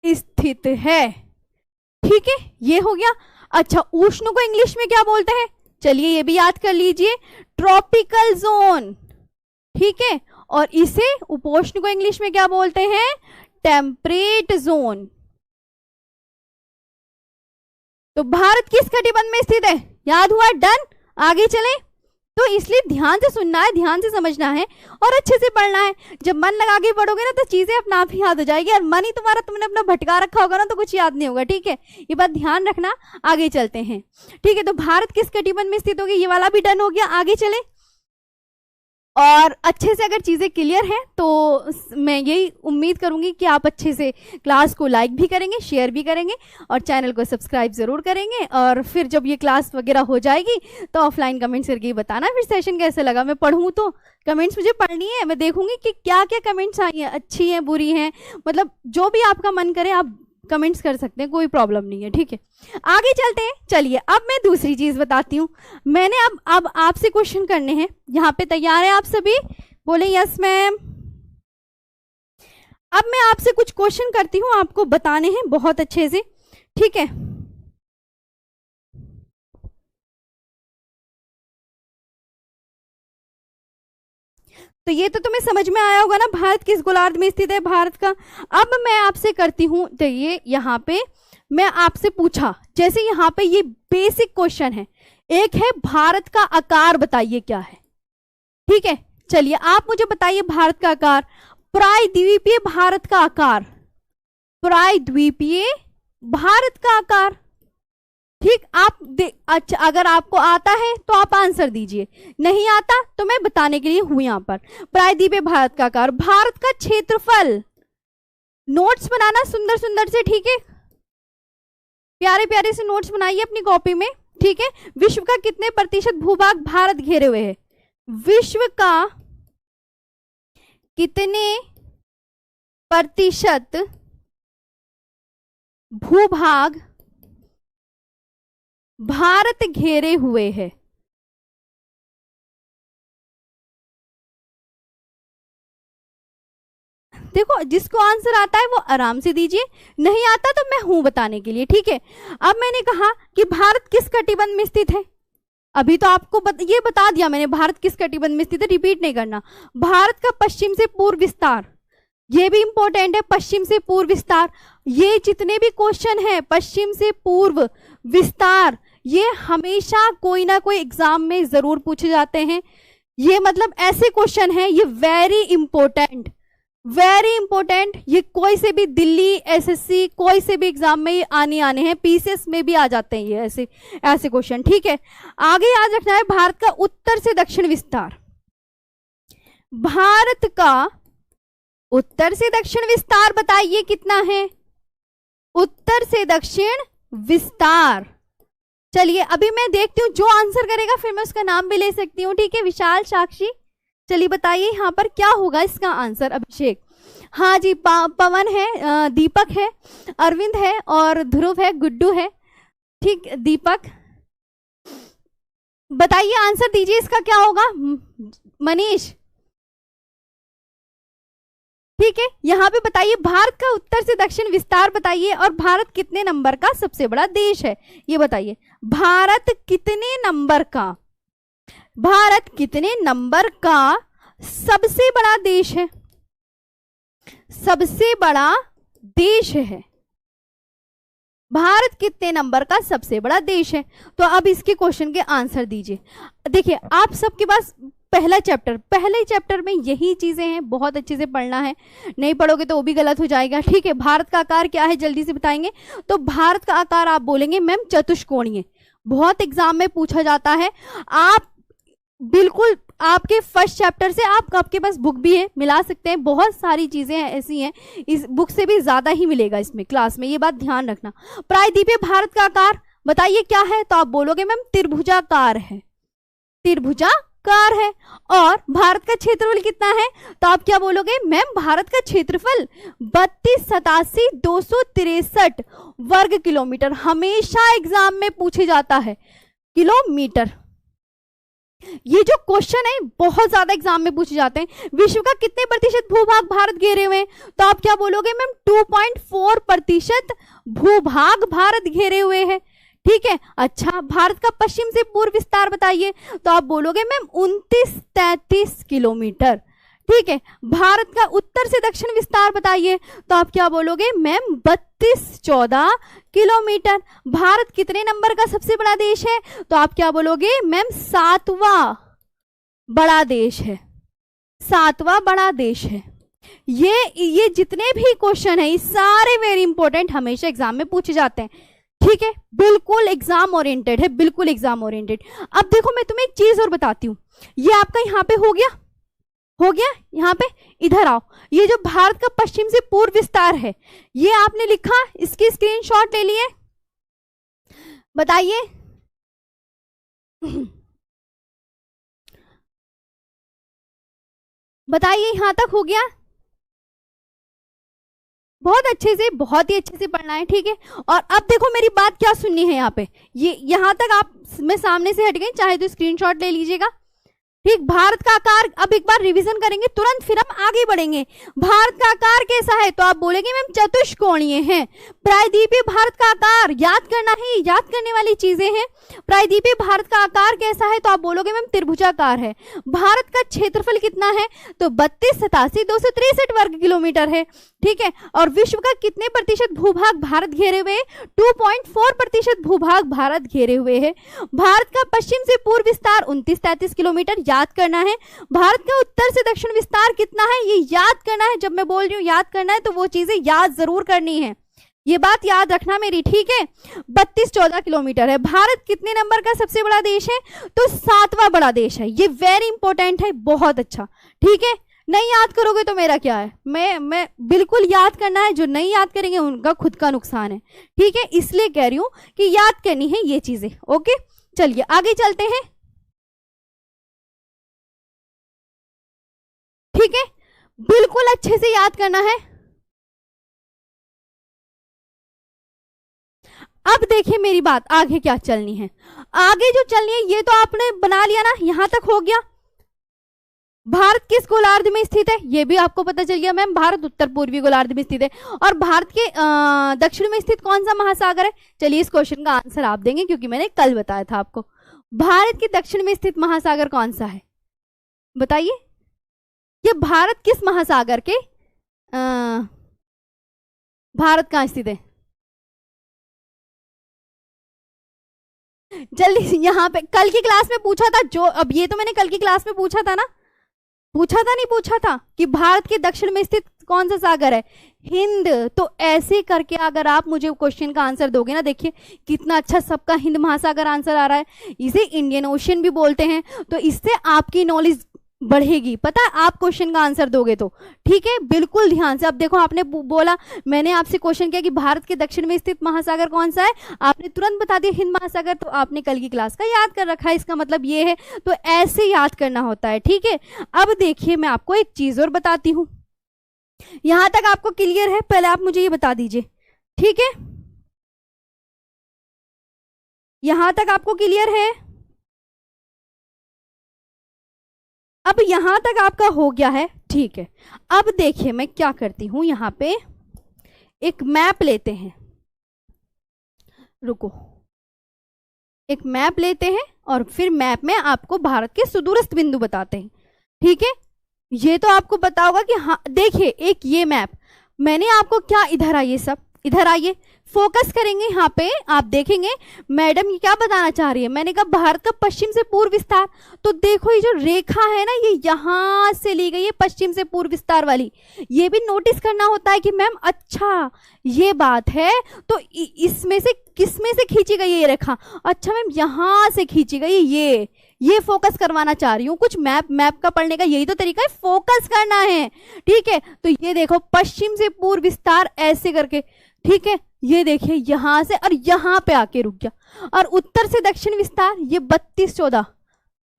स्थित है। ठीक है, ये हो गया। अच्छा, उष्ण को इंग्लिश में क्या बोलते हैं? चलिए ये भी याद कर लीजिए, ट्रॉपिकल जोन, ठीक है। और इसे उपोष्ण को इंग्लिश में क्या बोलते हैं, टेम्परेट जोन। तो भारत किस कटिबंध में स्थित है, याद हुआ, डन। आगे चले, तो इसलिए ध्यान से सुनना है, ध्यान से समझना है और अच्छे से पढ़ना है। जब मन लगा के पढ़ोगे ना तो चीजें अपने आप ही याद हो जाएगी, और मन ही तुम्हारा, तुमने अपना भटका रखा होगा ना तो कुछ याद नहीं होगा, ठीक है। ये बात ध्यान रखना। आगे चलते हैं, ठीक है। तो भारत किस कटिबंध में स्थित होगी, ये वाला भी डन हो गया। आगे चले, और अच्छे से अगर चीजें क्लियर हैं तो मैं यही उम्मीद करूंगी कि आप अच्छे से क्लास को लाइक भी करेंगे, शेयर भी करेंगे और चैनल को सब्सक्राइब जरूर करेंगे। और फिर जब ये क्लास वगैरह हो जाएगी तो ऑफलाइन कमेंट्स करके बताना फिर सेशन कैसे लगा। मैं पढ़ूँ तो कमेंट्स मुझे पढ़नी है, मैं देखूंगी कि क्या क्या कमेंट्स आई हैं, अच्छी हैं, बुरी हैं, मतलब जो भी आपका मन करे आप कमेंट्स कर सकते हैं, कोई प्रॉब्लम नहीं है, ठीक है। आगे चलते हैं। चलिए अब मैं दूसरी चीज बताती हूँ। मैंने अब आपसे क्वेश्चन करने हैं, यहाँ पे तैयार है आप सभी, बोले यस मैम। अब मैं आपसे कुछ क्वेश्चन करती हूँ, आपको बताने हैं बहुत अच्छे से, ठीक है। तो ये तो तुम्हें समझ में आया होगा ना, भारत किस गोलार्ध में स्थित है, भारत का। अब मैं आपसे करती हूँ, तो ये यहाँ पे मैं आपसे पूछा, जैसे यहाँ पे ये बेसिक क्वेश्चन है, एक है भारत का आकार बताइए क्या है, ठीक है। चलिए आप मुझे बताइए भारत का आकार, प्रायद्वीपीय भारत का आकार, प्रायद्वीपीय भारत का आकार, ठीक। आप अच्छा, अगर आपको आता है तो आप आंसर दीजिए, नहीं आता तो मैं बताने के लिए हूं यहां पर। प्रायद्वीपीय भारत का आकार, भारत का क्षेत्रफल, नोट्स बनाना सुंदर सुंदर से, ठीक है, प्यारे प्यारे से नोट्स बनाइए अपनी कॉपी में, ठीक है। विश्व का कितने प्रतिशत भूभाग भारत घेरे हुए है, विश्व का कितने प्रतिशत भूभाग भारत घेरे हुए है। देखो जिसको आंसर आता है वो आराम से दीजिए, नहीं आता तो मैं हूं बताने के लिए, ठीक है। अब मैंने कहा कि भारत किस कटिबंध में स्थित है, अभी तो आपको ये बता दिया मैंने, भारत किस कटिबंध में स्थित है, रिपीट नहीं करना। भारत का पश्चिम से पूर्व विस्तार, ये भी इंपॉर्टेंट है, पश्चिम से पूर्व विस्तार। ये जितने भी क्वेश्चन है पश्चिम से पूर्व विस्तार, ये हमेशा कोई ना कोई एग्जाम में जरूर पूछे जाते हैं। ये मतलब ऐसे क्वेश्चन है, ये वेरी इंपॉर्टेंट, वेरी इंपॉर्टेंट। ये कोई से भी दिल्ली एसएससी कोई से भी एग्जाम में ये आने हैं, पीसीएस में भी आ जाते हैं ये ऐसे क्वेश्चन, ठीक है। आगे याद रखना है भारत का उत्तर से दक्षिण विस्तार, भारत का उत्तर से दक्षिण विस्तार बताइए कितना है, उत्तर से दक्षिण विस्तार। चलिए अभी मैं देखती हूँ, जो आंसर करेगा फिर मैं उसका नाम भी ले सकती हूँ, ठीक है। विशाल, साक्षी, चलिए बताइए यहाँ पर क्या होगा इसका आंसर। अभिषेक, हाँ जी, पवन है, दीपक है, अरविंद है और ध्रुव है, गुड्डू है, ठीक। दीपक बताइए आंसर दीजिए, इसका क्या होगा। मनीष, ठीक है। यहाँ पे बताइए भारत का उत्तर से दक्षिण विस्तार बताइए, और भारत कितने नंबर का सबसे बड़ा देश है ये बताइए। भारत कितने नंबर का, भारत कितने नंबर का सबसे बड़ा देश है, सबसे बड़ा देश है, भारत कितने नंबर का सबसे बड़ा देश है। तो अब इसके क्वेश्चन के आंसर दीजिए। देखिए आप सबके पास पहले चैप्टर में यही चीजें हैं, बहुत अच्छे से पढ़ना है, नहीं पढ़ोगे तो वो भी गलत हो जाएगा, ठीक है। भारत का आकार क्या है जल्दी से बताएंगे, तो भारत का आकार आप बोलेंगे मैम चतुष्कोणीय, बहुत एग्जाम में पूछा जाता है। आप बिल्कुल आपके फर्स्ट चैप्टर से आपके पास बुक भी है, मिला सकते हैं, बहुत सारी चीजें ऐसी हैं, इस बुक से भी ज्यादा ही मिलेगा इसमें क्लास में, ये बात ध्यान रखना। प्रायद्वीपीय भारत का आकार बताइए क्या है, तो आप बोलोगे मैम त्रिभुजाकार है, त्रिभुजाकार है। और भारत का क्षेत्रफल कितना है, तो आप क्या बोलोगे मैम भारत का क्षेत्रफल 32,87,263 वर्ग किलोमीटर, हमेशा एग्जाम में पूछे जाता है किलोमीटर। ये जो क्वेश्चन है बहुत ज्यादा एग्जाम में पूछे जाते हैं। विश्व का कितने प्रतिशत भूभाग भारत घेरे हुए हैं, तो आप क्या बोलोगे मैम 2.4% भूभाग भारत घेरे हुए हैं। ठीक है। अच्छा, भारत का पश्चिम से पूर्व विस्तार बताइए, तो आप बोलोगे मैम 29-33 किलोमीटर। ठीक है। भारत का उत्तर से दक्षिण विस्तार बताइए, तो आप क्या बोलोगे मैम 32-14 किलोमीटर। भारत कितने नंबर का सबसे बड़ा देश है, तो आप क्या बोलोगे मैम 7वां बड़ा देश है, 7वां बड़ा देश है। ये जितने भी क्वेश्चन है, ये सारे वेरी इंपॉर्टेंट, हमेशा एग्जाम में पूछे जाते हैं। ठीक है, बिल्कुल एग्जाम ओरिएंटेड है, बिल्कुल एग्जाम ओरिएंटेड। अब देखो मैं तुम्हें एक चीज और बताती हूँ, ये आपका यहाँ पे हो गया, हो गया यहाँ पे। इधर आओ, ये जो भारत का पश्चिम से पूर्व विस्तार है, ये आपने लिखा, इसकी स्क्रीनशॉट ले लिए, बताइए। बताइए, यहां तक हो गया? बहुत अच्छे से, बहुत ही अच्छे से पढ़ना है। ठीक है, और अब देखो मेरी बात क्या सुननी है यहाँ पे, ये यहां तक आप, मैं सामने से हट गई, चाहे तो स्क्रीनशॉट ले लीजिएगा। ठीक, भारत का आकार, अब एक बार रिवीजन करेंगे तुरंत, फिर हम आगे बढ़ेंगे। भारत का आकार कैसा है, तो आप बोलेंगे मैम चतुष्कोणीय है। प्रायद्वीपीय भारत का आकार याद करना है, याद करने वाली चीजें हैं। प्रायद्वीपीय भारत का आकार कैसा है, तो आप बोलोगे मैम त्रिभुजाकार है। भारत का क्षेत्रफल कितना है, तो 32,87,263 वर्ग किलोमीटर है। ठीक है, और विश्व का कितने प्रतिशत भूभाग भारत घेरे हुए, 2.4% भूभाग भारत घेरे हुए है। भारत का पश्चिम से पूर्व विस्तार 29-33 किलोमीटर, याद करना है। भारत का उत्तर से दक्षिण विस्तार कितना है, ये याद करना है। जब मैं बोल रही हूँ याद करना है, तो वो चीजें याद जरूर करनी है, ये बात याद रखना मेरी। ठीक है, 32-14 किलोमीटर है। भारत कितने नंबर का सबसे बड़ा देश है, तो 7वां बड़ा देश है। ये वेरी इंपॉर्टेंट है, बहुत अच्छा। ठीक है, नहीं याद करोगे तो मेरा क्या है, मैं बिल्कुल याद करना है, जो नहीं याद करेंगे उनका खुद का नुकसान है। ठीक है, इसलिए कह रही हूं कि याद करनी है ये चीजें। ओके, चलिए आगे चलते हैं। ठीक है, बिल्कुल अच्छे से याद करना है। अब देखिए मेरी बात, आगे क्या चलनी है, आगे जो चलनी है ये तो आपने बना लिया ना, यहां तक हो गया। भारत किस गोलार्ध में स्थित है, ये भी आपको पता चल गया मैम, भारत उत्तर पूर्वी गोलार्ध में स्थित है। और भारत के दक्षिण में स्थित कौन सा महासागर है, चलिए इस क्वेश्चन का आंसर आप देंगे, क्योंकि मैंने कल बताया था आपको। भारत के दक्षिण में स्थित महासागर कौन सा है, बताइए। ये भारत किस महासागर के, भारत कहां स्थित है, जल्दी। यहाँ पे कल की क्लास में पूछा था, जो अब ये तो मैंने कल की क्लास में पूछा था ना, पूछा था नहीं पूछा था, कि भारत के दक्षिण में स्थित कौन सा सागर है, हिंद। तो ऐसे करके अगर आप मुझे क्वेश्चन का आंसर दोगे ना, देखिए कितना अच्छा सबका हिंद महासागर आंसर आ रहा है। इसे इंडियन ओशियन भी बोलते हैं, तो इससे आपकी नॉलेज बढ़ेगी, पता है, आप क्वेश्चन का आंसर दोगे तो। ठीक है, बिल्कुल ध्यान से। अब देखो आपने बोला, मैंने आपसे क्वेश्चन किया कि भारत के दक्षिण में स्थित महासागर कौन सा है, आपने तुरंत बता दिया हिंद महासागर, तो आपने कल की क्लास का याद कर रखा है, इसका मतलब ये है। तो ऐसे याद करना होता है। ठीक है, अब देखिए मैं आपको एक चीज और बताती हूं, यहां तक आपको क्लियर है, पहले आप मुझे ये बता दीजिए। ठीक है, यहां तक आपको क्लियर है, अब यहां तक आपका हो गया है। ठीक है, अब देखिए मैं क्या करती हूं, यहां पे एक मैप लेते हैं, रुको, एक मैप लेते हैं और फिर मैप में आपको भारत के सुदूरस्थ बिंदु बताते हैं। ठीक है, ये तो आपको पता होगा कि हाँ, देखिए एक ये मैप मैंने आपको क्या, इधर आइए सब, इधर आइए, फोकस करेंगे यहाँ पे, आप देखेंगे मैडम ये क्या बताना चाह रही है। मैंने कहा भारत का पश्चिम से पूर्व विस्तार, तो देखो ये जो रेखा है ना, ये यहां से ली गई है, पश्चिम से पूर्व विस्तार वाली। ये भी नोटिस करना होता है कि मैम अच्छा ये बात है, तो इसमें से किसमें से खींची गई ये रेखा, अच्छा मैम यहां से खींची गई, ये फोकस करवाना चाह रही हूँ। कुछ मैप का पढ़ने का यही तो तरीका है, फोकस करना है। ठीक है, तो ये देखो पश्चिम से पूर्व विस्तार ऐसे करके, ठीक है, ये देखिए यहां से और यहां पे आके रुक गया। और उत्तर से दक्षिण विस्तार ये 32-14,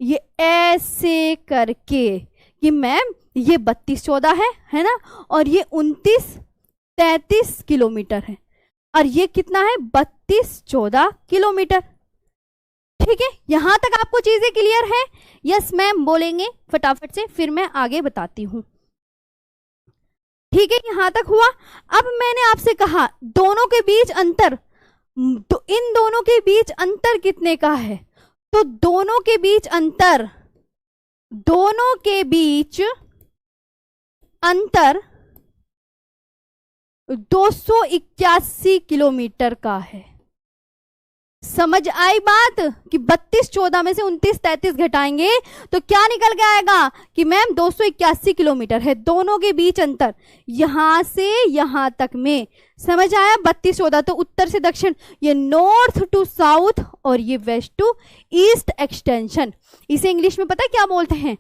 ये ऐसे करके कि मैम ये 32-14 है ना, और ये 29-33 किलोमीटर है, और ये कितना है 32-14 किलोमीटर। ठीक है, यहां तक आपको चीजें क्लियर है, यस मैम बोलेंगे फटाफट से, फिर मैं आगे बताती हूं। ठीक है, यहां तक हुआ। अब मैंने आपसे कहा दोनों के बीच अंतर तो इन दोनों के बीच अंतर कितने का है? तो दोनों के बीच अंतर 281 किलोमीटर का है। समझ आई बात कि 32 14 में से 29 33 घटाएंगे तो क्या निकल के आएगा कि मैम 281 किलोमीटर है दोनों के बीच अंतर, यहां से यहां तक में। समझ आया? 32 14 तो उत्तर से दक्षिण, ये नॉर्थ टू साउथ और ये वेस्ट टू ईस्ट एक्सटेंशन। इसे इंग्लिश में पता है क्या बोलते हैं?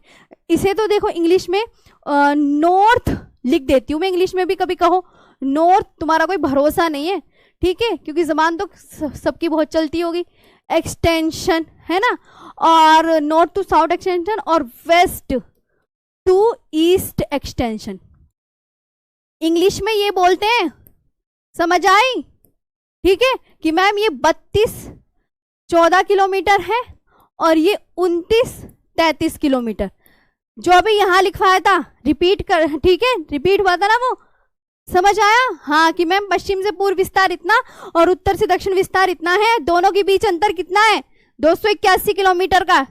इसे तो देखो इंग्लिश में नॉर्थ लिख देती हूं मैं, इंग्लिश में भी कभी कहो नॉर्थ, तुम्हारा कोई भरोसा नहीं है, ठीक है, क्योंकि जबान तो सबकी बहुत चलती होगी। एक्सटेंशन है ना, और नॉर्थ टू साउथ एक्सटेंशन और west to east extension, English में ये बोलते हैं। समझ आई? ठीक है कि मैम ये 32 14 किलोमीटर है और ये 29 33 किलोमीटर, जो अभी यहां लिखवाया था रिपीट कर, ठीक है, रिपीट हुआ था ना वो। समझ आया? हाँ कि मैम पश्चिम से पूर्व विस्तार इतना और उत्तर से दक्षिण विस्तार इतना है, दोनों के बीच अंतर कितना है? 281 किलोमीटर का।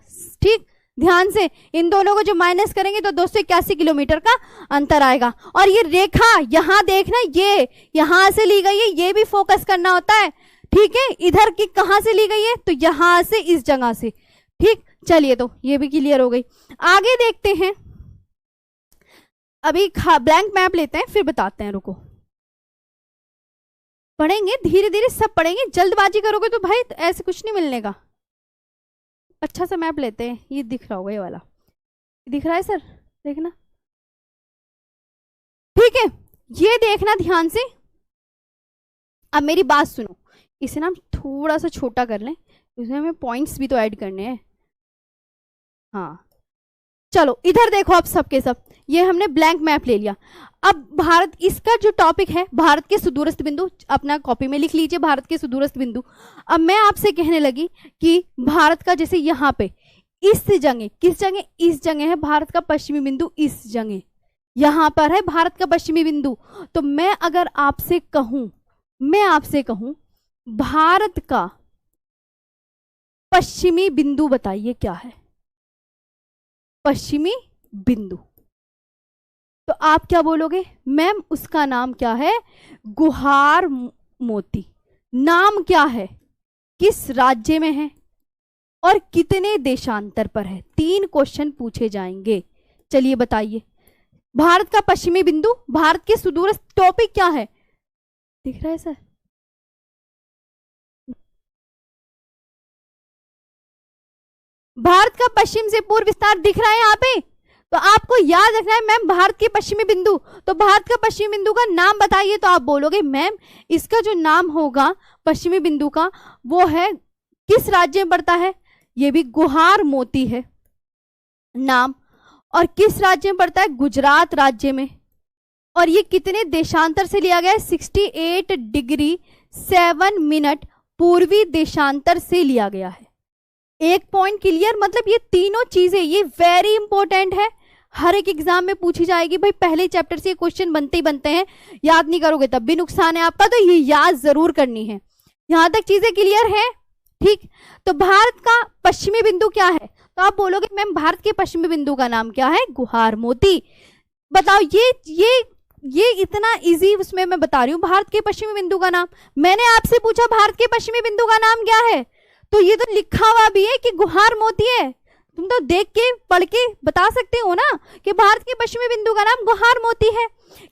ठीक, ध्यान से इन दोनों को जो माइनस करेंगे तो 281 किलोमीटर का अंतर आएगा। और ये रेखा यहां देखना, ये यहां से ली गई है, ये भी फोकस करना होता है, ठीक है। इधर की कहां से ली गई है? तो यहां से, इस जगह से। ठीक, चलिए तो ये भी क्लियर हो गई। आगे देखते हैं, अभी ब्लैंक मैप लेते हैं फिर बताते हैं, रुको। पढ़ेंगे धीरे धीरे, सब पढ़ेंगे, जल्दबाजी करोगे तो भाई ऐसे कुछ नहीं मिलने का। अच्छा सा मैप लेते हैं, ये दिख रहा होगा, ये वाला दिख रहा है सर, देखना, ठीक है। ये देखना ध्यान से, अब मेरी बात सुनो, इसे ना हम थोड़ा सा छोटा कर लें, इसमें हमें पॉइंट्स भी तो ऐड करने हैं। हाँ चलो इधर देखो आप सबके सब, ये हमने ब्लैंक मैप ले लिया। अब भारत, इसका जो टॉपिक है भारत के सुदूरस्थ बिंदु, अपना कॉपी में लिख लीजिए भारत के सुदूरस्थ बिंदु। अब मैं आपसे कहने लगी कि भारत का जैसे यहाँ पे इस जगह, किस जगह? इस जगह है भारत का पश्चिमी बिंदु, इस जगह यहाँ पर है भारत का पश्चिमी बिंदु। तो मैं अगर आपसे कहूं, भारत का पश्चिमी बिंदु बताइए क्या है? पश्चिमी बिंदु, तो आप क्या बोलोगे? मैम उसका नाम क्या है? गुहार मोती। नाम क्या है? किस राज्य में है और कितने देशांतर पर है? 3 क्वेश्चन पूछे जाएंगे। चलिए बताइए, भारत का पश्चिमी बिंदु, भारत के सुदूरस्थ, टॉपिक क्या है? दिख रहा है सर? भारत का पश्चिम से पूर्व विस्तार दिख रहा है यहाँ पे, तो आपको याद रखना है मैम भारत के पश्चिमी बिंदु। तो भारत का पश्चिमी बिंदु का नाम बताइए, तो आप बोलोगे मैम इसका जो नाम होगा पश्चिमी बिंदु का, वो है, किस राज्य में पड़ता है? ये भी गुहार मोती है नाम, और किस राज्य में पड़ता है? गुजरात राज्य में। और ये कितने देशांतर से लिया गया है? 68 डिग्री 7 मिनट पूर्वी देशांतर से लिया गया है। एक पॉइंट क्लियर, मतलब ये तीनों चीजें ये वेरी इंपॉर्टेंट है, हर एक एग्जाम में पूछी जाएगी। भाई पहले चैप्टर से क्वेश्चन बनते ही बनते हैं, याद नहीं करोगे तब भी नुकसान है आपका, तो ये याद जरूर करनी है। यहां तक चीजें क्लियर है? ठीक, तो भारत का पश्चिमी बिंदु क्या है? तो आप बोलोगे मैम भारत के पश्चिमी बिंदु का नाम क्या है? गुहार मोती। बताओ, ये इतना इजी उसमें मैं बता रही हूँ भारत के पश्चिमी बिंदु का नाम। मैंने आपसे पूछा भारत के पश्चिमी बिंदु का नाम क्या है, तो ये तो लिखा हुआ भी है कि गुहार मोती है, तुम तो देख के पढ़ के बता सकते हो ना कि भारत के पश्चिमी बिंदु का नाम गुहार मोती है।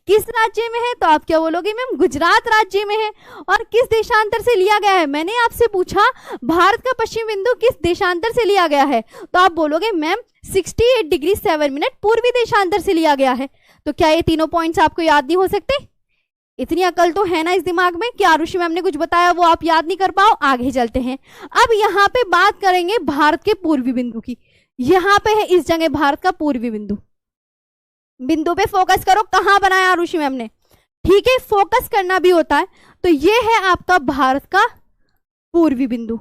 किस राज्य में है? तो आप क्या बोलोगे मैम गुजरात राज्य में है। और किस देशांतर से लिया गया है? मैंने आपसे पूछा भारत का पश्चिमी बिंदु किस देशांतर से लिया गया है, तो आप बोलोगे मैम 68 डिग्री 7 मिनट पूर्वी देशांतर से लिया गया है। तो क्या ये तीनों पॉइंट्स आपको याद नहीं हो सकते? इतनी अकल तो है ना इस दिमाग में कि आरुषि मैम ने कुछ बताया वो आप याद नहीं कर पाओ। आगे चलते हैं, अब यहाँ पे बात करेंगे भारत के पूर्वी बिंदु की। यहाँ पे है इस जगह भारत का पूर्वी बिंदु, बिंदु पे फोकस करो, कहां बनाया आरुषि मैम ने, ठीक है, फोकस करना भी होता है। तो ये है आपका भारत का पूर्वी बिंदु।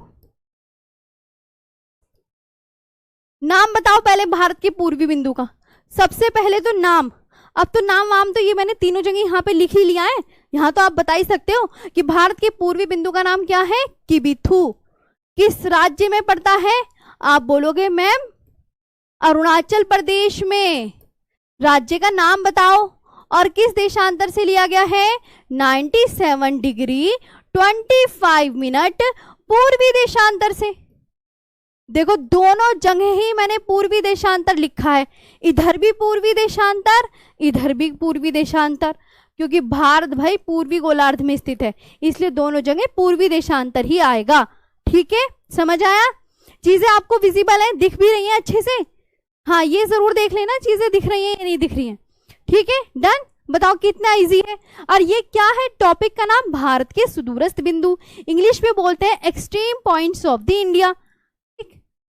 नाम बताओ पहले भारत के पूर्वी बिंदु का, सबसे पहले तो नाम। अब तो नाम वाम तो ये मैंने तीनों जगह यहाँ पे लिख ही लिया है। यहाँ तो आप बता ही सकते हो कि भारत के पूर्वी बिंदु का नाम क्या है, किबिथु। किस राज्य में पड़ता है, आप बोलोगे मैम अरुणाचल प्रदेश में। राज्य का नाम बताओ और किस देशांतर से लिया गया है, 97 डिग्री 25 मिनट पूर्वी देशांतर से। देखो दोनों जगह ही मैंने पूर्वी देशांतर लिखा है, इधर भी पूर्वी देशांतर, इधर भी पूर्वी देशांतर, क्योंकि भारत भाई पूर्वी गोलार्ध में स्थित है, इसलिए दोनों जगह पूर्वी देशांतर ही आएगा। ठीक है, समझ आया? चीजें आपको विजिबल है, दिख भी रही हैं अच्छे से? हाँ, ये जरूर देख लेना चीजें दिख रही हैं या नहीं दिख रही हैं। ठीक है, डन। बताओ कितना इजी है। और ये क्या है, टॉपिक का नाम भारत के सुदूरस्थ बिंदु, इंग्लिश में बोलते हैं extreme points of the India.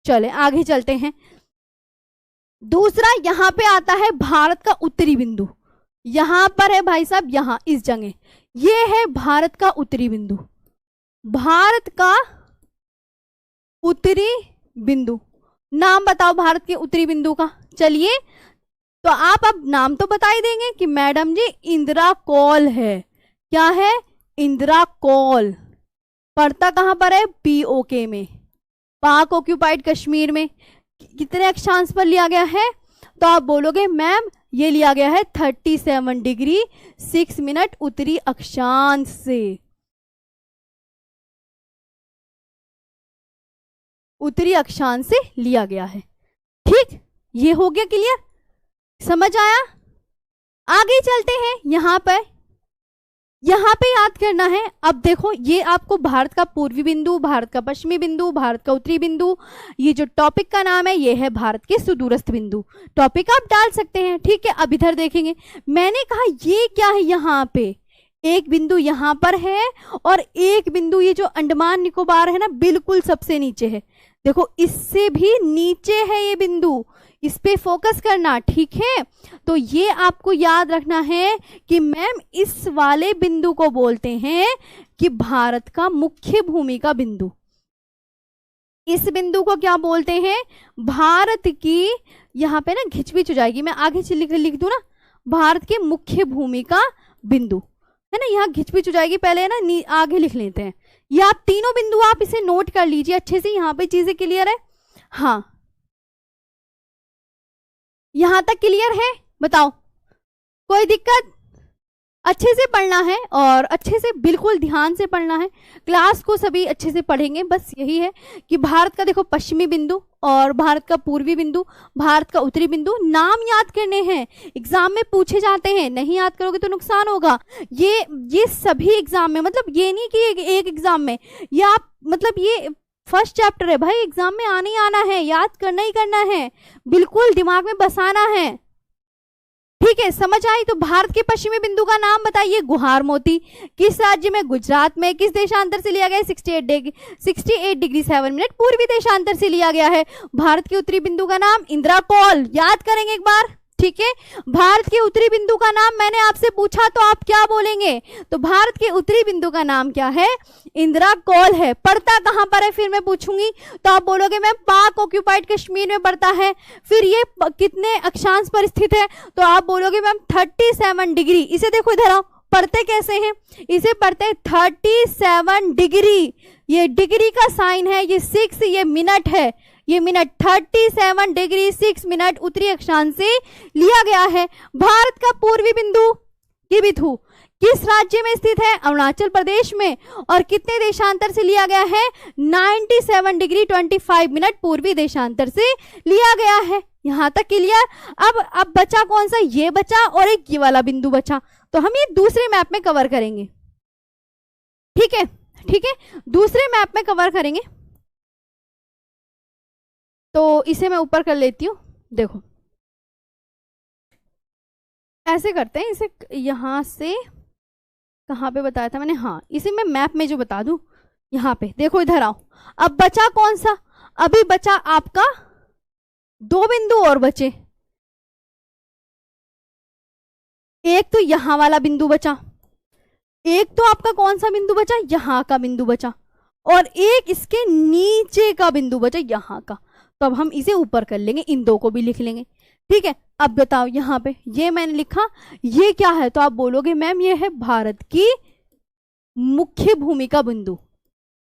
चले आगे चलते हैं। दूसरा यहां पे आता है भारत का उत्तरी बिंदु। यहां पर है भाई साहब, यहां इस जगह ये है भारत का उत्तरी बिंदु। भारत का उत्तरी बिंदु, नाम बताओ भारत के उत्तरी बिंदु का। चलिए, तो आप अब नाम तो बता ही देंगे कि मैडम जी इंदिरा कौल है। क्या है, इंदिरा कौल। पड़ता कहां पर है, पीओके में, पाक ऑक्यूपाइड कश्मीर में। कितने अक्षांश पर लिया गया है, तो आप बोलोगे मैम ये लिया गया है 37 डिग्री 6 मिनट उत्तरी अक्षांश से। उत्तरी अक्षांश से लिया गया है। ठीक, ये हो गया क्लियर, समझ आया? आगे चलते हैं। यहां पे याद करना है। अब देखो ये आपको भारत का पूर्वी बिंदु, भारत का पश्चिमी बिंदु, भारत का उत्तरी बिंदु, ये जो टॉपिक का नाम है ये है भारत के सुदूरस्थ बिंदु। टॉपिक आप डाल सकते हैं। ठीक है, अब इधर देखेंगे। मैंने कहा ये क्या है, यहाँ पे एक बिंदु यहाँ पर है और एक बिंदु ये जो अंडमान निकोबार है ना, बिल्कुल सबसे नीचे है। देखो इससे भी नीचे है ये बिंदु, इस पे फोकस करना। ठीक है, तो ये आपको याद रखना है कि मैम इस वाले बिंदु को बोलते हैं कि भारत का मुख्य भूमि का बिंदु। इस बिंदु को क्या बोलते हैं, भारत की, यहाँ पे ना घिचपिच हो जाएगी, मैं आगे लिख दूं ना, भारत के मुख्य भूमि का बिंदु है ना, यहाँ घिचपिच हो जाएगी, पहले ना आगे लिख लेते हैं। ये आप तीनों बिंदु आप इसे नोट कर लीजिए अच्छे से, यहाँ पे चीजें क्लियर है? हाँ, यहां तक क्लियर है? बताओ, कोई दिक्कत? अच्छे से पढ़ना है और अच्छे से बिल्कुल ध्यान से पढ़ना है। क्लास को सभी अच्छे से पढ़ेंगे। बस यही है कि भारत का देखो पश्चिमी बिंदु और भारत का पूर्वी बिंदु, भारत का उत्तरी बिंदु, नाम याद करने हैं, एग्जाम में पूछे जाते हैं। नहीं याद करोगे तो नुकसान होगा। ये सभी एग्जाम में, मतलब ये नहीं कि एक एग्जाम में, ये आप मतलब ये फर्स्ट चैप्टर है भाई, एग्जाम में आने ही आना है, याद करना ही करना है, बिल्कुल दिमाग में बसाना है। ठीक है, समझ आई? तो भारत के पश्चिमी बिंदु का नाम बताइए, गुहार मोती। किस राज्य में, गुजरात में। किस देशांतर से लिया गया है, 68 डिग्री 7 मिनट पूर्वी देशांतर से लिया गया है। भारत के उत्तरी बिंदु का नाम इंदिरा कौल, याद करेंगे एक बार। ठीक है, भारत के उत्तरी बिंदु का नाम मैंने आपसे पूछा तो आप क्या बोलेंगे, तो भारत के उत्तरी बिंदु का नाम क्या है, इंदिरा कौल है। पड़ता कहां पर है, फिर मैं पूछूंगी तो आप बोलोगे मैं पाक ऑक्यूपाइड कश्मीर में पड़ता है। फिर ये कितने अक्षांश पर स्थित है, तो आप बोलोगे मैम 37 डिग्री। इसे देखो इधर आओ, पढ़ते कैसे हैं, इसे पढ़ते 37 डिग्री, ये डिग्री का साइन है, ये 6, ये मिनट है, ये मिनट 37 डिग्री 6 मिनट उत्तरी अक्षांश से लिया गया है। भारत का पूर्वी बिंदु किबिथु किस राज्य में स्थित है, अरुणाचल प्रदेश में, और कितने देशांतर से लिया गया है, 97 डिग्री 25 मिनट पूर्वी देशांतर से लिया गया है। यहां तक क्लियर? अब बचा कौन सा, ये बचा और एक ये वाला बिंदु बचा, तो हम ये दूसरे मैप में कवर करेंगे। ठीक है, ठीक है, दूसरे मैप में कवर करेंगे। तो इसे मैं ऊपर कर लेती हूँ। देखो ऐसे करते हैं, इसे यहां से कहाँ पे बताया था मैंने, हाँ इसे मैं मैप में जो बता दूं, यहाँ पे देखो, इधर आओ। अब बचा कौन सा, अभी बचा आपका 2 बिंदु और बचे। एक तो यहां वाला बिंदु बचा, एक तो आपका कौन सा बिंदु बचा, यहां का बिंदु बचा, और एक इसके नीचे का बिंदु बचा, यहां का। तो अब हम इसे ऊपर कर लेंगे, इन 2 को भी लिख लेंगे। ठीक है, अब बताओ यहाँ पे ये मैंने लिखा, ये क्या है? तो आप बोलोगे मैम ये है भारत की मुख्य भूमि का बिंदु।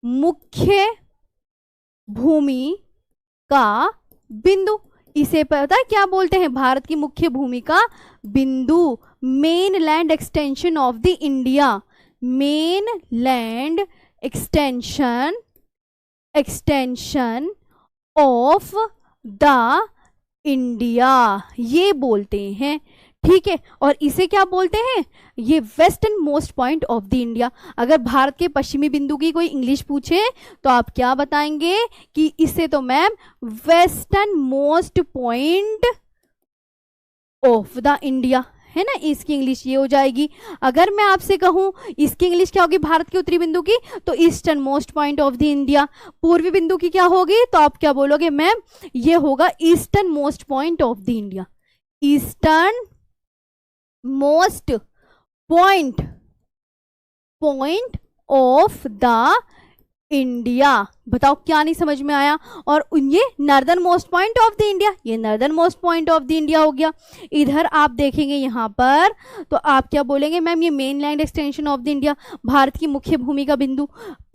मुख्य भूमि का बिंदु, इसे पता है क्या बोलते हैं? भारत की मुख्य भूमि का बिंदु। Main land extension of the India. Main land extension of the India, ये बोलते हैं। ठीक है, और इसे क्या बोलते हैं? ये western most point of the India. अगर भारत के पश्चिमी बिंदु की कोई इंग्लिश पूछे तो आप क्या बताएंगे कि इसे तो ma'am western most point of the India, है ना, इसकी इंग्लिश ये हो जाएगी। अगर मैं आपसे कहूं इसकी इंग्लिश क्या होगी भारत के उत्तरी बिंदु की? तो eastern most point of the India. पूर्वी बिंदु की क्या होगी? तो आप क्या बोलोगे मैम? ये होगा eastern most point of the India. Eastern most point of the India. बताओ क्या नहीं समझ में आया? और ये northern most point of the India, ये northern most point of the India हो गया। इधर आप देखेंगे यहाँ पर तो आप क्या बोलेंगे मैम? ये main land extension of the India, Bharat की मुख्य भूमि का बिंदु।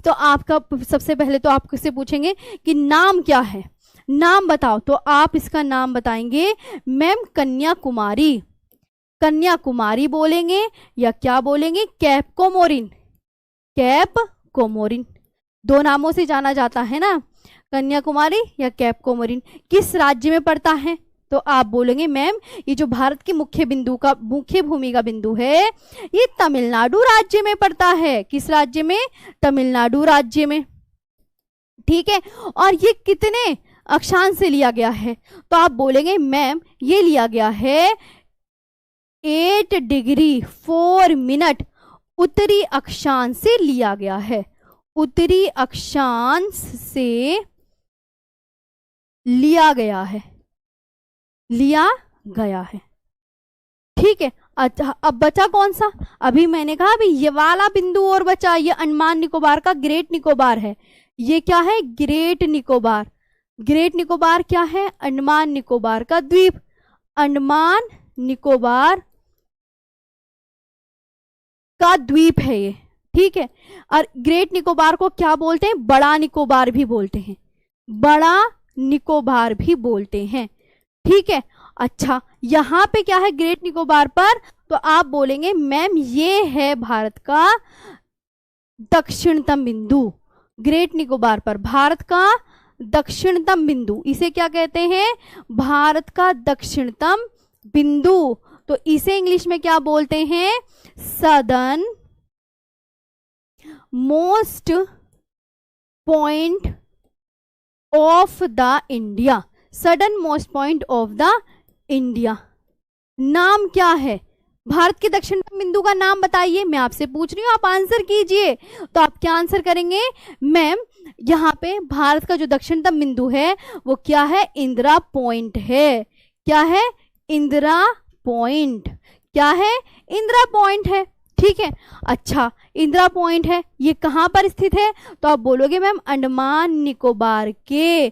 तो आपका सबसे पहले तो आप किससे पूछेंगे कि नाम क्या है, नाम बताओ। तो आप इसका नाम बताएंगे मैम कन्याकुमारी। कन्याकुमारी बोलेंगे या क्या बोलेंगे? Cap Comorin. कैप कोमोरिन, दो नामों से जाना जाता है ना, कन्याकुमारी या कैप कोमोरिन। किस राज्य में पड़ता है? तो आप बोलेंगे मैम ये जो भारत की मुख्य भूमि का बिंदु है ये तमिलनाडु राज्य में पड़ता है। किस राज्य में? तमिलनाडु राज्य में। ठीक है, और ये कितने अक्षांश से लिया गया है? तो आप बोलेंगे मैम ये लिया गया है 8 डिग्री 4 मिनट उत्तरी अक्षांश से लिया गया है। उत्तरी अक्षांश से लिया गया है, लिया गया है। ठीक है, अच्छा अब बचा कौन सा? अभी मैंने कहा अभी ये वाला बिंदु और बचा, ये अंडमान निकोबार का ग्रेट निकोबार है। ये क्या है? ग्रेट निकोबार। ग्रेट निकोबार क्या है? अंडमान निकोबार का द्वीप। अंडमान निकोबार का द्वीप है ये। ठीक है, और ग्रेट निकोबार को क्या बोलते हैं? बड़ा निकोबार भी बोलते हैं। बड़ा निकोबार भी बोलते हैं। ठीक है, अच्छा यहां पे क्या है ग्रेट निकोबार पर? तो आप बोलेंगे मैम ये है भारत का दक्षिणतम बिंदु। ग्रेट निकोबार पर भारत का दक्षिणतम बिंदु, इसे क्या कहते हैं? भारत का दक्षिणतम बिंदु। तो इसे इंग्लिश में क्या बोलते हैं? Southern most point of the India. Sudden most point of the India. नाम क्या है? भारत के दक्षिणतम बिंदु का नाम बताइए। मैं आपसे पूछ रही हूं, आप आंसर कीजिए। तो आप क्या आंसर करेंगे? मैम यहाँ पे भारत का जो दक्षिणतम बिंदु है वो क्या है? इंदिरा पॉइंट है। क्या है? इंदिरा पॉइंट। क्या है? इंदिरा पॉइंट है। ठीक है, अच्छा इंदिरा पॉइंट है, ये कहां पर स्थित है? तो आप बोलोगे मैम अंडमान निकोबार के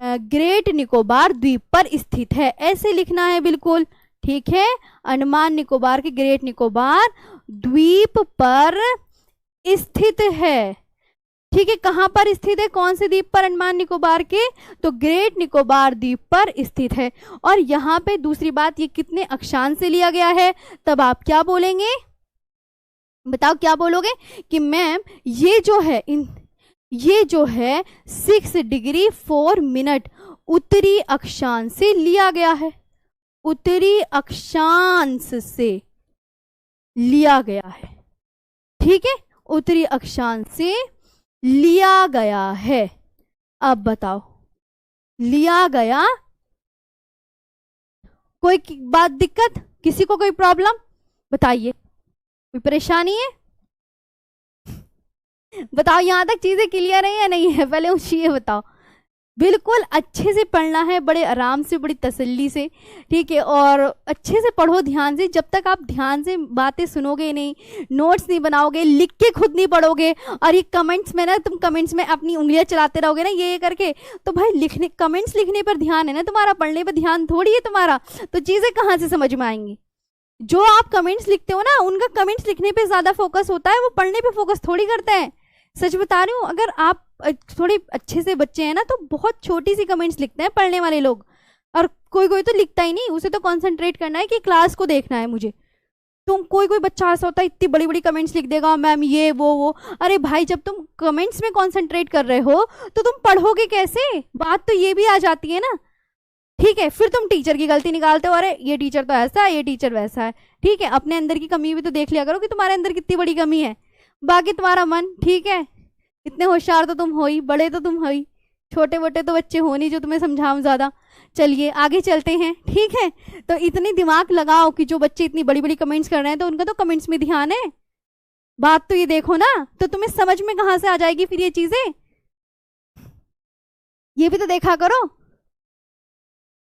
ग्रेट निकोबार द्वीप पर स्थित है। ऐसे लिखना है बिल्कुल। ठीक है, अंडमान निकोबार के ग्रेट निकोबार द्वीप पर स्थित है। ठीक है, कहां पर स्थित है? कौन से द्वीप पर? अंडमान निकोबार के, तो ग्रेट निकोबार द्वीप पर स्थित है। और यहाँ पे दूसरी बात, ये कितने अक्षांश से लिया गया है? तब आप क्या बोलेंगे? बताओ क्या बोलोगे? कि मैम ये जो है 6 डिग्री 4 मिनट उत्तरी अक्षांश से लिया गया है। उत्तरी अक्षांश से लिया गया है। ठीक है, उत्तरी अक्षांश से लिया गया है। अब बताओ लिया गया, कोई बात दिक्कत? किसी को कोई प्रॉब्लम बताइए, कोई परेशानी है? बताओ यहां तक चीजें क्लियर है या नहीं है? पहले मुझे ये बताओ। बिल्कुल अच्छे से पढ़ना है, बड़े आराम से, बड़ी तसल्ली से, ठीक है। और अच्छे से पढ़ो ध्यान से। जब तक आप ध्यान से बातें सुनोगे नहीं, नोट्स नहीं बनाओगे, लिख के खुद नहीं पढ़ोगे, और ये कमेंट्स में ना, तुम कमेंट्स में अपनी उंगलियां चलाते रहोगे ना ये करके, तो भाई लिखने, कमेंट्स लिखने पर ध्यान है ना तुम्हारा, पढ़ने पर ध्यान थोड़ी है तुम्हारा। तो चीजें कहाँ से समझ में आएंगी? जो आप कमेंट्स लिखते हो ना, उनका कमेंट्स लिखने पे ज्यादा फोकस होता है, वो पढ़ने पे फोकस थोड़ी करते हैं। सच बता रही हूँ, अगर आप थोड़े अच्छे से बच्चे हैं ना, तो बहुत छोटी सी कमेंट्स लिखते हैं पढ़ने वाले लोग, और कोई कोई तो लिखता ही नहीं, उसे तो कंसंट्रेट करना है कि क्लास को देखना है मुझे। तुम कोई कोई बच्चा ऐसा होता है इतनी बड़ी बड़ी कमेंट्स लिख देगा, मैम ये वो। अरे भाई, जब तुम कमेंट्स में कंसंट्रेट कर रहे हो तो तुम पढ़ोगे कैसे? बात तो ये भी आ जाती है ना, ठीक है। फिर तुम टीचर की गलती निकालते हो, अरे ये टीचर तो ऐसा है, ये टीचर वैसा है, ठीक है। अपने अंदर की कमी भी तो देख लिया करो कि तुम्हारे अंदर कितनी बड़ी कमी है। बाकी तुम्हारा मन, ठीक है, इतने होशियार तो तुम हो ही, बड़े तो तुम हो ही, छोटे मोटे तो बच्चे हो नहीं जो तुम्हें समझाऊं ज्यादा। चलिए आगे चलते हैं, ठीक है। तो इतनी दिमाग लगाओ कि जो बच्चे इतनी बड़ी बड़ी कमेंट्स कर रहे हैं, तो उनका तो कमेंट्स में ध्यान है। बात तो ये देखो ना, तो तुम्हें समझ में कहां से आ जाएगी फिर ये चीजें? ये भी तो देखा करो,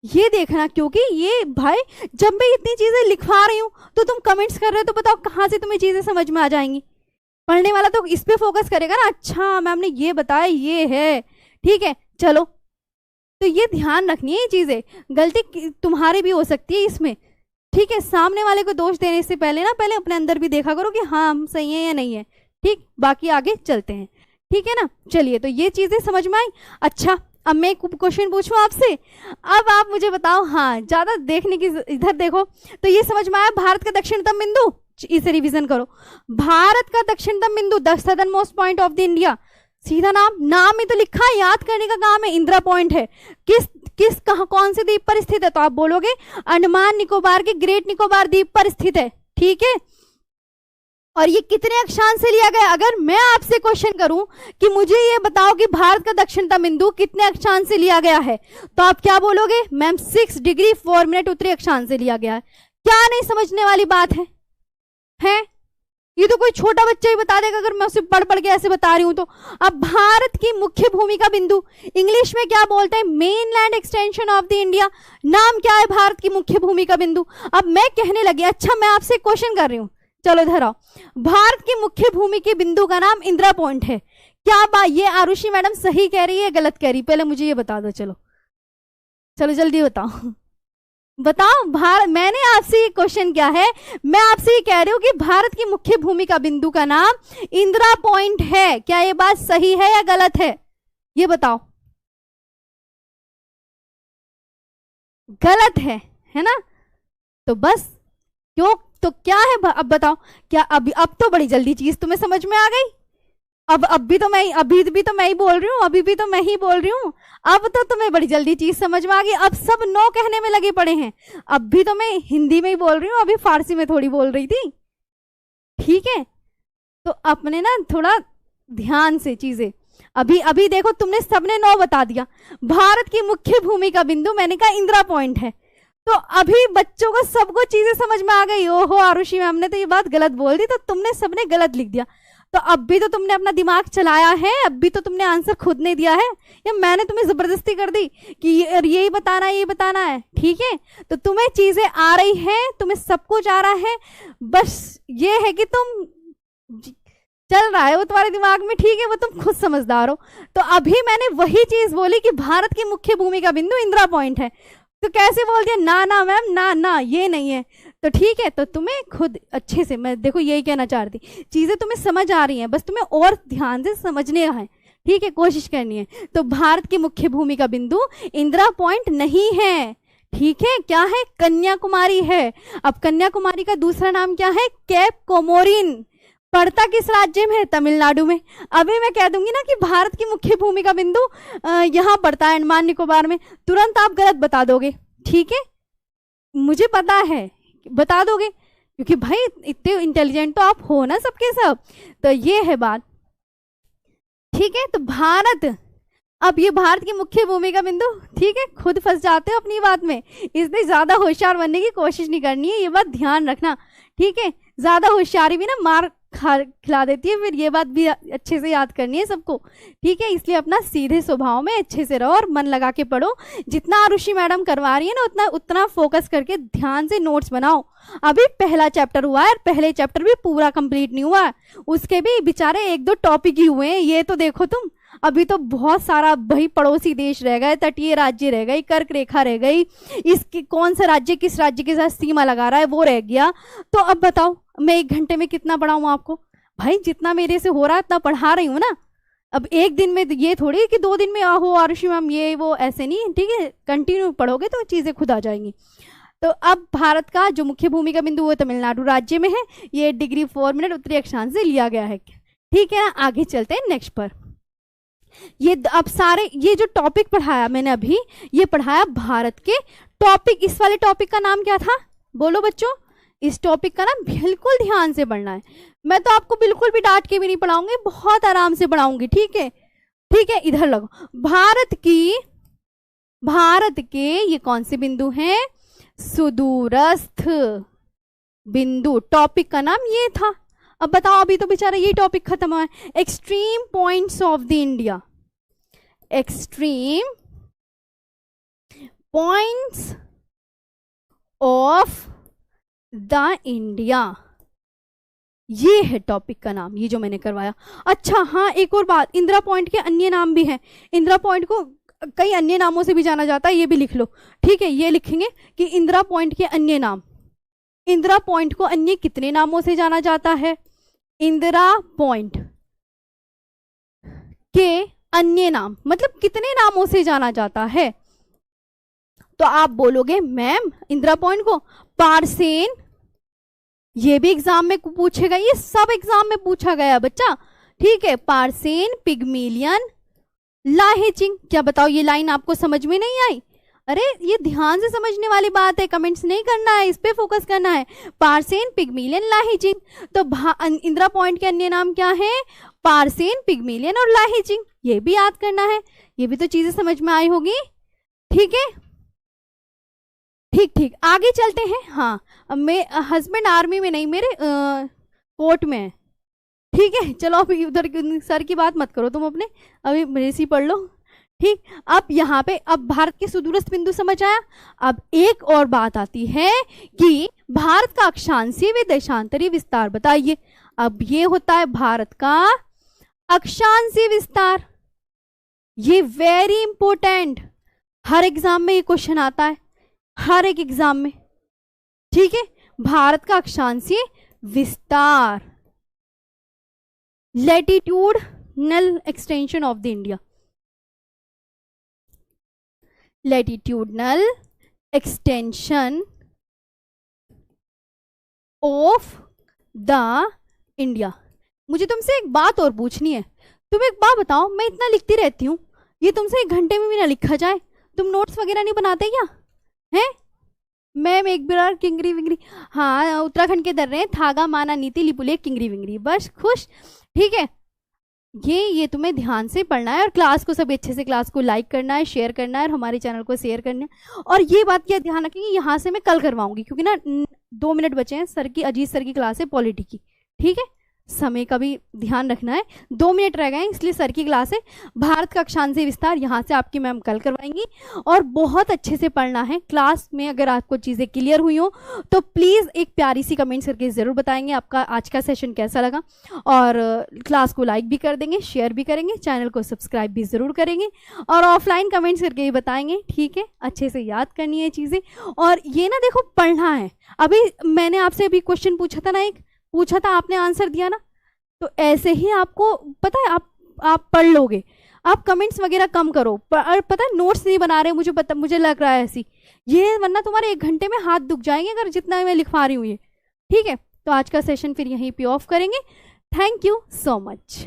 ये देखना, क्योंकि ये भाई, जब मैं इतनी चीजें लिखवा रही हूँ तो तुम कमेंट्स कर रहे हो, तो बताओ कहाँ से तुम्हें चीजें समझ में आ जाएंगी? पढ़ने वाला तो इस पे फोकस करेगा ना, अच्छा मैम ने ये बताया, ये है, ठीक है, चलो। तो ये ध्यान रखनी है, ये चीजें गलती तुम्हारी भी हो सकती है इसमें, ठीक है। सामने वाले को दोष देने से पहले ना, पहले अपने अंदर भी देखा करो कि हाँ हम सही है या नहीं है, ठीक। बाकी आगे चलते हैं, ठीक है ना। चलिए, तो ये चीजें समझ में आई। अच्छा, अब मैं एक क्वेश्चन पूछूं आपसे, अब आप मुझे बताओ, हाँ ज्यादा देखने की, इधर देखो, तो ये समझ में आया भारत का दक्षिणतम बिंदु? इसे रिवीजन करो। भारत का दक्षिणतम बिंदु, the southern most point of the India. सीधा नाम में तो लिखा है, याद करने का काम है। इंदिरा पॉइंट है, किस कौन से द्वीप पर स्थित है? तो आप बोलोगे अंडमान निकोबार के ग्रेट निकोबार द्वीप पर स्थित है, ठीक है। और ये कितने अक्षांश से लिया गया? अगर मैं आपसे क्वेश्चन करूं कि मुझे ये बताओ कि भारत का दक्षिणतम बिंदु कितने अक्षांश से लिया गया है, तो आप क्या बोलोगे? मैम 6 डिग्री 4 मिनट उत्तरी अक्षांश से लिया गया है। क्या नहीं समझने वाली बात है? ये तो कोई छोटा बच्चा ही बता देगा, अगर मैं उसे पढ़ पढ़ के ऐसे बता रही हूं तो। अब भारत की मुख्य भूमि का बिंदु इंग्लिश में क्या बोलते हैं? Main land extension of the India. नाम क्या है भारत की मुख्य भूमि का बिंदु? अब मैं कहने लगी, अच्छा मैं आपसे क्वेश्चन कर रही हूँ, चलो इधर आओ। भारत की मुख्य भूमि के बिंदु का नाम इंदिरा पॉइंट है। क्या बात, ये आरुषि मैडम सही कह रही है गलत कह रही? पहले मुझे ये बता दो, चलो चलो जल्दी बताओ। बताओ, मैंने आपसे ये क्वेश्चन क्या है, मैं आपसे ये कह रही हूँ कि भारत की मुख्य भूमि का बिंदु का नाम इंदिरा पॉइंट है। क्या ये बात सही है या गलत है? ये बताओ। गलत है ना? तो बस, क्यों, तो क्या है अब बताओ, क्या अब तो बड़ी जल्दी चीज तुम्हें समझ में आ गई। अब भी तो मैं ही बोल रही हूँ, अभी भी तो मैं ही बोल रही हूँ। अब तो तुम्हें बड़ी जल्दी चीज समझ में आ गई। अब सब नो कहने में लगे पड़े हैं। अब भी तो मैं हिंदी में ही बोल रही हूँ, अभी फारसी में थोड़ी बोल रही थी, ठीक है। तो अपने ना थोड़ा ध्यान से चीजें, अभी देखो तुमने सबने नो बता दिया। भारत की मुख्य भूमि का बिंदु मैंने कहा इंदिरा पॉइंट है, तो अभी बच्चों को सबको चीजें समझ में आ गई। ओहो आरुषि मैम ने तो ये बात गलत बोल दी, तो तुमने सबने गलत लिख दिया। तो अब भी तो तुमने अपना दिमाग चलाया है, अब भी तो तुमने आंसर खुद नहीं दिया है, या मैंने तुम्हें जबरदस्ती कर दी कि यही बताना है, ठीक है। तो तुम्हें चीजें आ रही हैं, तुम्हें सब कुछ आ रहा है, बस ये है कि तुम चल रहा है वो तुम्हारे दिमाग में, ठीक है, वो तुम खुद समझदार हो। तो अभी मैंने वही चीज बोली कि भारत की मुख्य भूमि का बिंदु इंदिरा पॉइंट है, तो कैसे बोल दिया ना मैम, ना ये नहीं है। तो ठीक है, तो तुम्हें खुद अच्छे से, मैं देखो यही कहना चाह रही थी, चीजें तुम्हें समझ आ रही हैं, बस तुम्हें और ध्यान से समझने है, ठीक है, कोशिश करनी है। तो भारत की मुख्य भूमि का बिंदु इंदिरा पॉइंट नहीं है, ठीक है, क्या है? कन्याकुमारी है। अब कन्याकुमारी का दूसरा नाम क्या है? केप कोमोरिन। पड़ता किस राज्य में है? तमिलनाडु में। अभी मैं कह दूंगी ना कि भारत की मुख्य भूमि का बिंदु यहाँ पड़ता है अंडमान निकोबार में, तुरंत आप गलत बता दोगे, ठीक है, मुझे पता है बता दोगे, क्योंकि भाई इतने इंटेलिजेंट तो आप हो ना सबके सब। तो ये है बात, ठीक है। तो भारत, अब ये भारत की मुख्य भूमि का बिंदु, ठीक है, खुद फंस जाते हो अपनी बात में, इसलिए ज्यादा होशियार बनने की कोशिश नहीं करनी है, ये बात ध्यान रखना, ठीक है। ज्यादा होशियारी भी ना मार खिला देती है। फिर ये बात भी अच्छे से याद करनी है सबको, ठीक है। इसलिए अपना सीधे स्वभाव में अच्छे से रहो और मन लगा के पढ़ो। जितना आरुषि मैडम करवा रही है ना उतना फोकस करके ध्यान से नोट्स बनाओ। अभी पहला चैप्टर हुआ है, पहले चैप्टर भी पूरा कंप्लीट नहीं हुआ है, उसके भी बेचारे 1-2 टॉपिक ही हुए हैं। ये तो देखो तुम, अभी तो बहुत सारा वही पड़ोसी देश रह गए, तटीय राज्य रह गई, कर्क रेखा रह गई, इसकी कौन सा राज्य किस राज्य के साथ सीमा लगा रहा है वो रह गया। तो अब बताओ मैं 1 घंटे में कितना पढ़ाऊँ आपको? भाई जितना मेरे से हो रहा है उतना पढ़ा रही हूँ ना। अब 1 दिन में ये थोड़ी कि 2 दिन में आहो आरुषि मैम ये वो, ऐसे नहीं, ठीक है। कंटिन्यू पढ़ोगे तो चीजें खुद आ जाएंगी। तो अब भारत का जो मुख्य भूमि का बिंदु वो तमिलनाडु राज्य में है। ये डिग्री 4 मिनट उत्तरी अक्षांश से लिया गया है, ठीक है। आगे चलते हैं नेक्स्ट पर। ये अब सारे ये जो टॉपिक पढ़ाया मैंने अभी, ये पढ़ाया भारत के टॉपिक। इस वाले टॉपिक का नाम क्या था बोलो बच्चों? इस टॉपिक का नाम बिल्कुल ध्यान से पढ़ना है। मैं तो आपको बिल्कुल भी डांट के भी नहीं पढ़ाऊंगी, बहुत आराम से पढ़ाऊंगी, ठीक है, ठीक है। इधर लगो, भारत के ये कौन से बिंदु हैं? सुदूरस्थ बिंदु। टॉपिक का नाम ये था। अब बताओ, अभी तो बेचारा ये टॉपिक खत्म हुआ है। Extreme points of the India, extreme points of the India, ये है टॉपिक का नाम, ये जो मैंने करवाया। अच्छा हाँ, एक और बात, इंदिरा पॉइंट के अन्य नाम भी हैं। इंदिरा पॉइंट को कई अन्य नामों से भी जाना जाता है, ये भी लिख लो, ठीक है। ये लिखेंगे कि इंदिरा पॉइंट के अन्य नाम। इंदिरा पॉइंट को अन्य कितने नामों से जाना जाता है? इंदिरा पॉइंट के अन्य नाम मतलब कितने नामों से जाना जाता है? तो आप बोलोगे मैम इंदिरा पॉइंट को पार्सेन, ये भी एग्जाम में पूछेगा, ये सब एग्जाम में पूछा गया बच्चा, ठीक है। पार्सेन, पिग्मेलियन, लाहेचिंग। क्या बताओ ये लाइन आपको समझ में नहीं आई? अरे ये ध्यान से समझने वाली बात है, कमेंट्स नहीं करना है, इस पे फोकस करना है। पार्सेन, पिग्मेलियन, लाहेचिंग। तो इंदिरा पॉइंट के अन्य नाम क्या है? पार्सेन, पिग्मेलियन और लाहेचिंग। ये भी याद करना है, ये भी तो चीजें समझ में आई होगी, ठीक है। ठीक ठीक, आगे चलते हैं। हाँ, मैं हस्बैंड आर्मी में नहीं, मेरे कोर्ट में है, ठीक है। चलो अभी उधर सर की बात मत करो तुम अपने, अभी रेसी पढ़ लो, ठीक। अब यहाँ पे अब भारत के सुदूरस्थ बिंदु समझ आया। अब एक और बात आती है कि भारत का अक्षांशीय व देशांतरीय विस्तार बताइए। अब ये होता है भारत का अक्षांशीय विस्तार, ये वेरी इंपॉर्टेंट, हर एग्जाम में ये क्वेश्चन आता है, हर एक एग्जाम में, ठीक है। भारत का अक्षांशीय विस्तार, latitudinal extension of the India, latitudinal extension of the India. मुझे तुमसे एक बात और पूछनी है, तुम एक बात बताओ, मैं इतना लिखती रहती हूँ, ये तुमसे 1 घंटे में भी ना लिखा जाए? तुम नोट्स वगैरह नहीं बनाते क्या हैं? मैम एक बार किंगरी विंगरी, हाँ उत्तराखंड के दर रहे थागा माना नीति लिपुले किंगरी विंगरी, बस खुश, ठीक है। ये तुम्हें ध्यान से पढ़ना है और क्लास को सब अच्छे से, क्लास को लाइक करना है, शेयर करना है और हमारे चैनल को शेयर करना है। और ये बात क्या ध्यान रखेंगे, यहाँ से मैं कल करवाऊंगी क्योंकि ना 2 मिनट बचे हैं, सर की अजीत सर की क्लास है पॉलिटी की, ठीक है। समय का भी ध्यान रखना है, 2 मिनट रह गए इसलिए सर की क्लास है। भारत का अक्षांशीय विस्तार यहाँ से आपकी मैम कल करवाएंगी और बहुत अच्छे से पढ़ना है। क्लास में अगर आपको चीज़ें क्लियर हुई हो तो प्लीज़ एक प्यारी सी कमेंट करके ज़रूर बताएंगे आपका आज का सेशन कैसा लगा, और क्लास को लाइक भी कर देंगे, शेयर भी करेंगे, चैनल को सब्सक्राइब भी ज़रूर करेंगे और ऑफलाइन कमेंट्स करके भी बताएंगे, ठीक है। अच्छे से याद करनी है चीज़ें, और ये ना देखो पढ़ना है। अभी मैंने आपसे अभी क्वेश्चन पूछा था ना, एक पूछा था, आपने आंसर दिया ना, तो ऐसे ही आपको पता है आप पढ़ लोगे। आप कमेंट्स वगैरह कम करो, और पता है नोट्स नहीं बना रहे, मुझे लग रहा है ऐसी, ये वरना तुम्हारे 1 घंटे में हाथ दुख जाएंगे अगर जितना मैं लिखवा रही हूँ ये, ठीक है। तो आज का सेशन फिर यहीं पे ऑफ करेंगे। Thank you so much.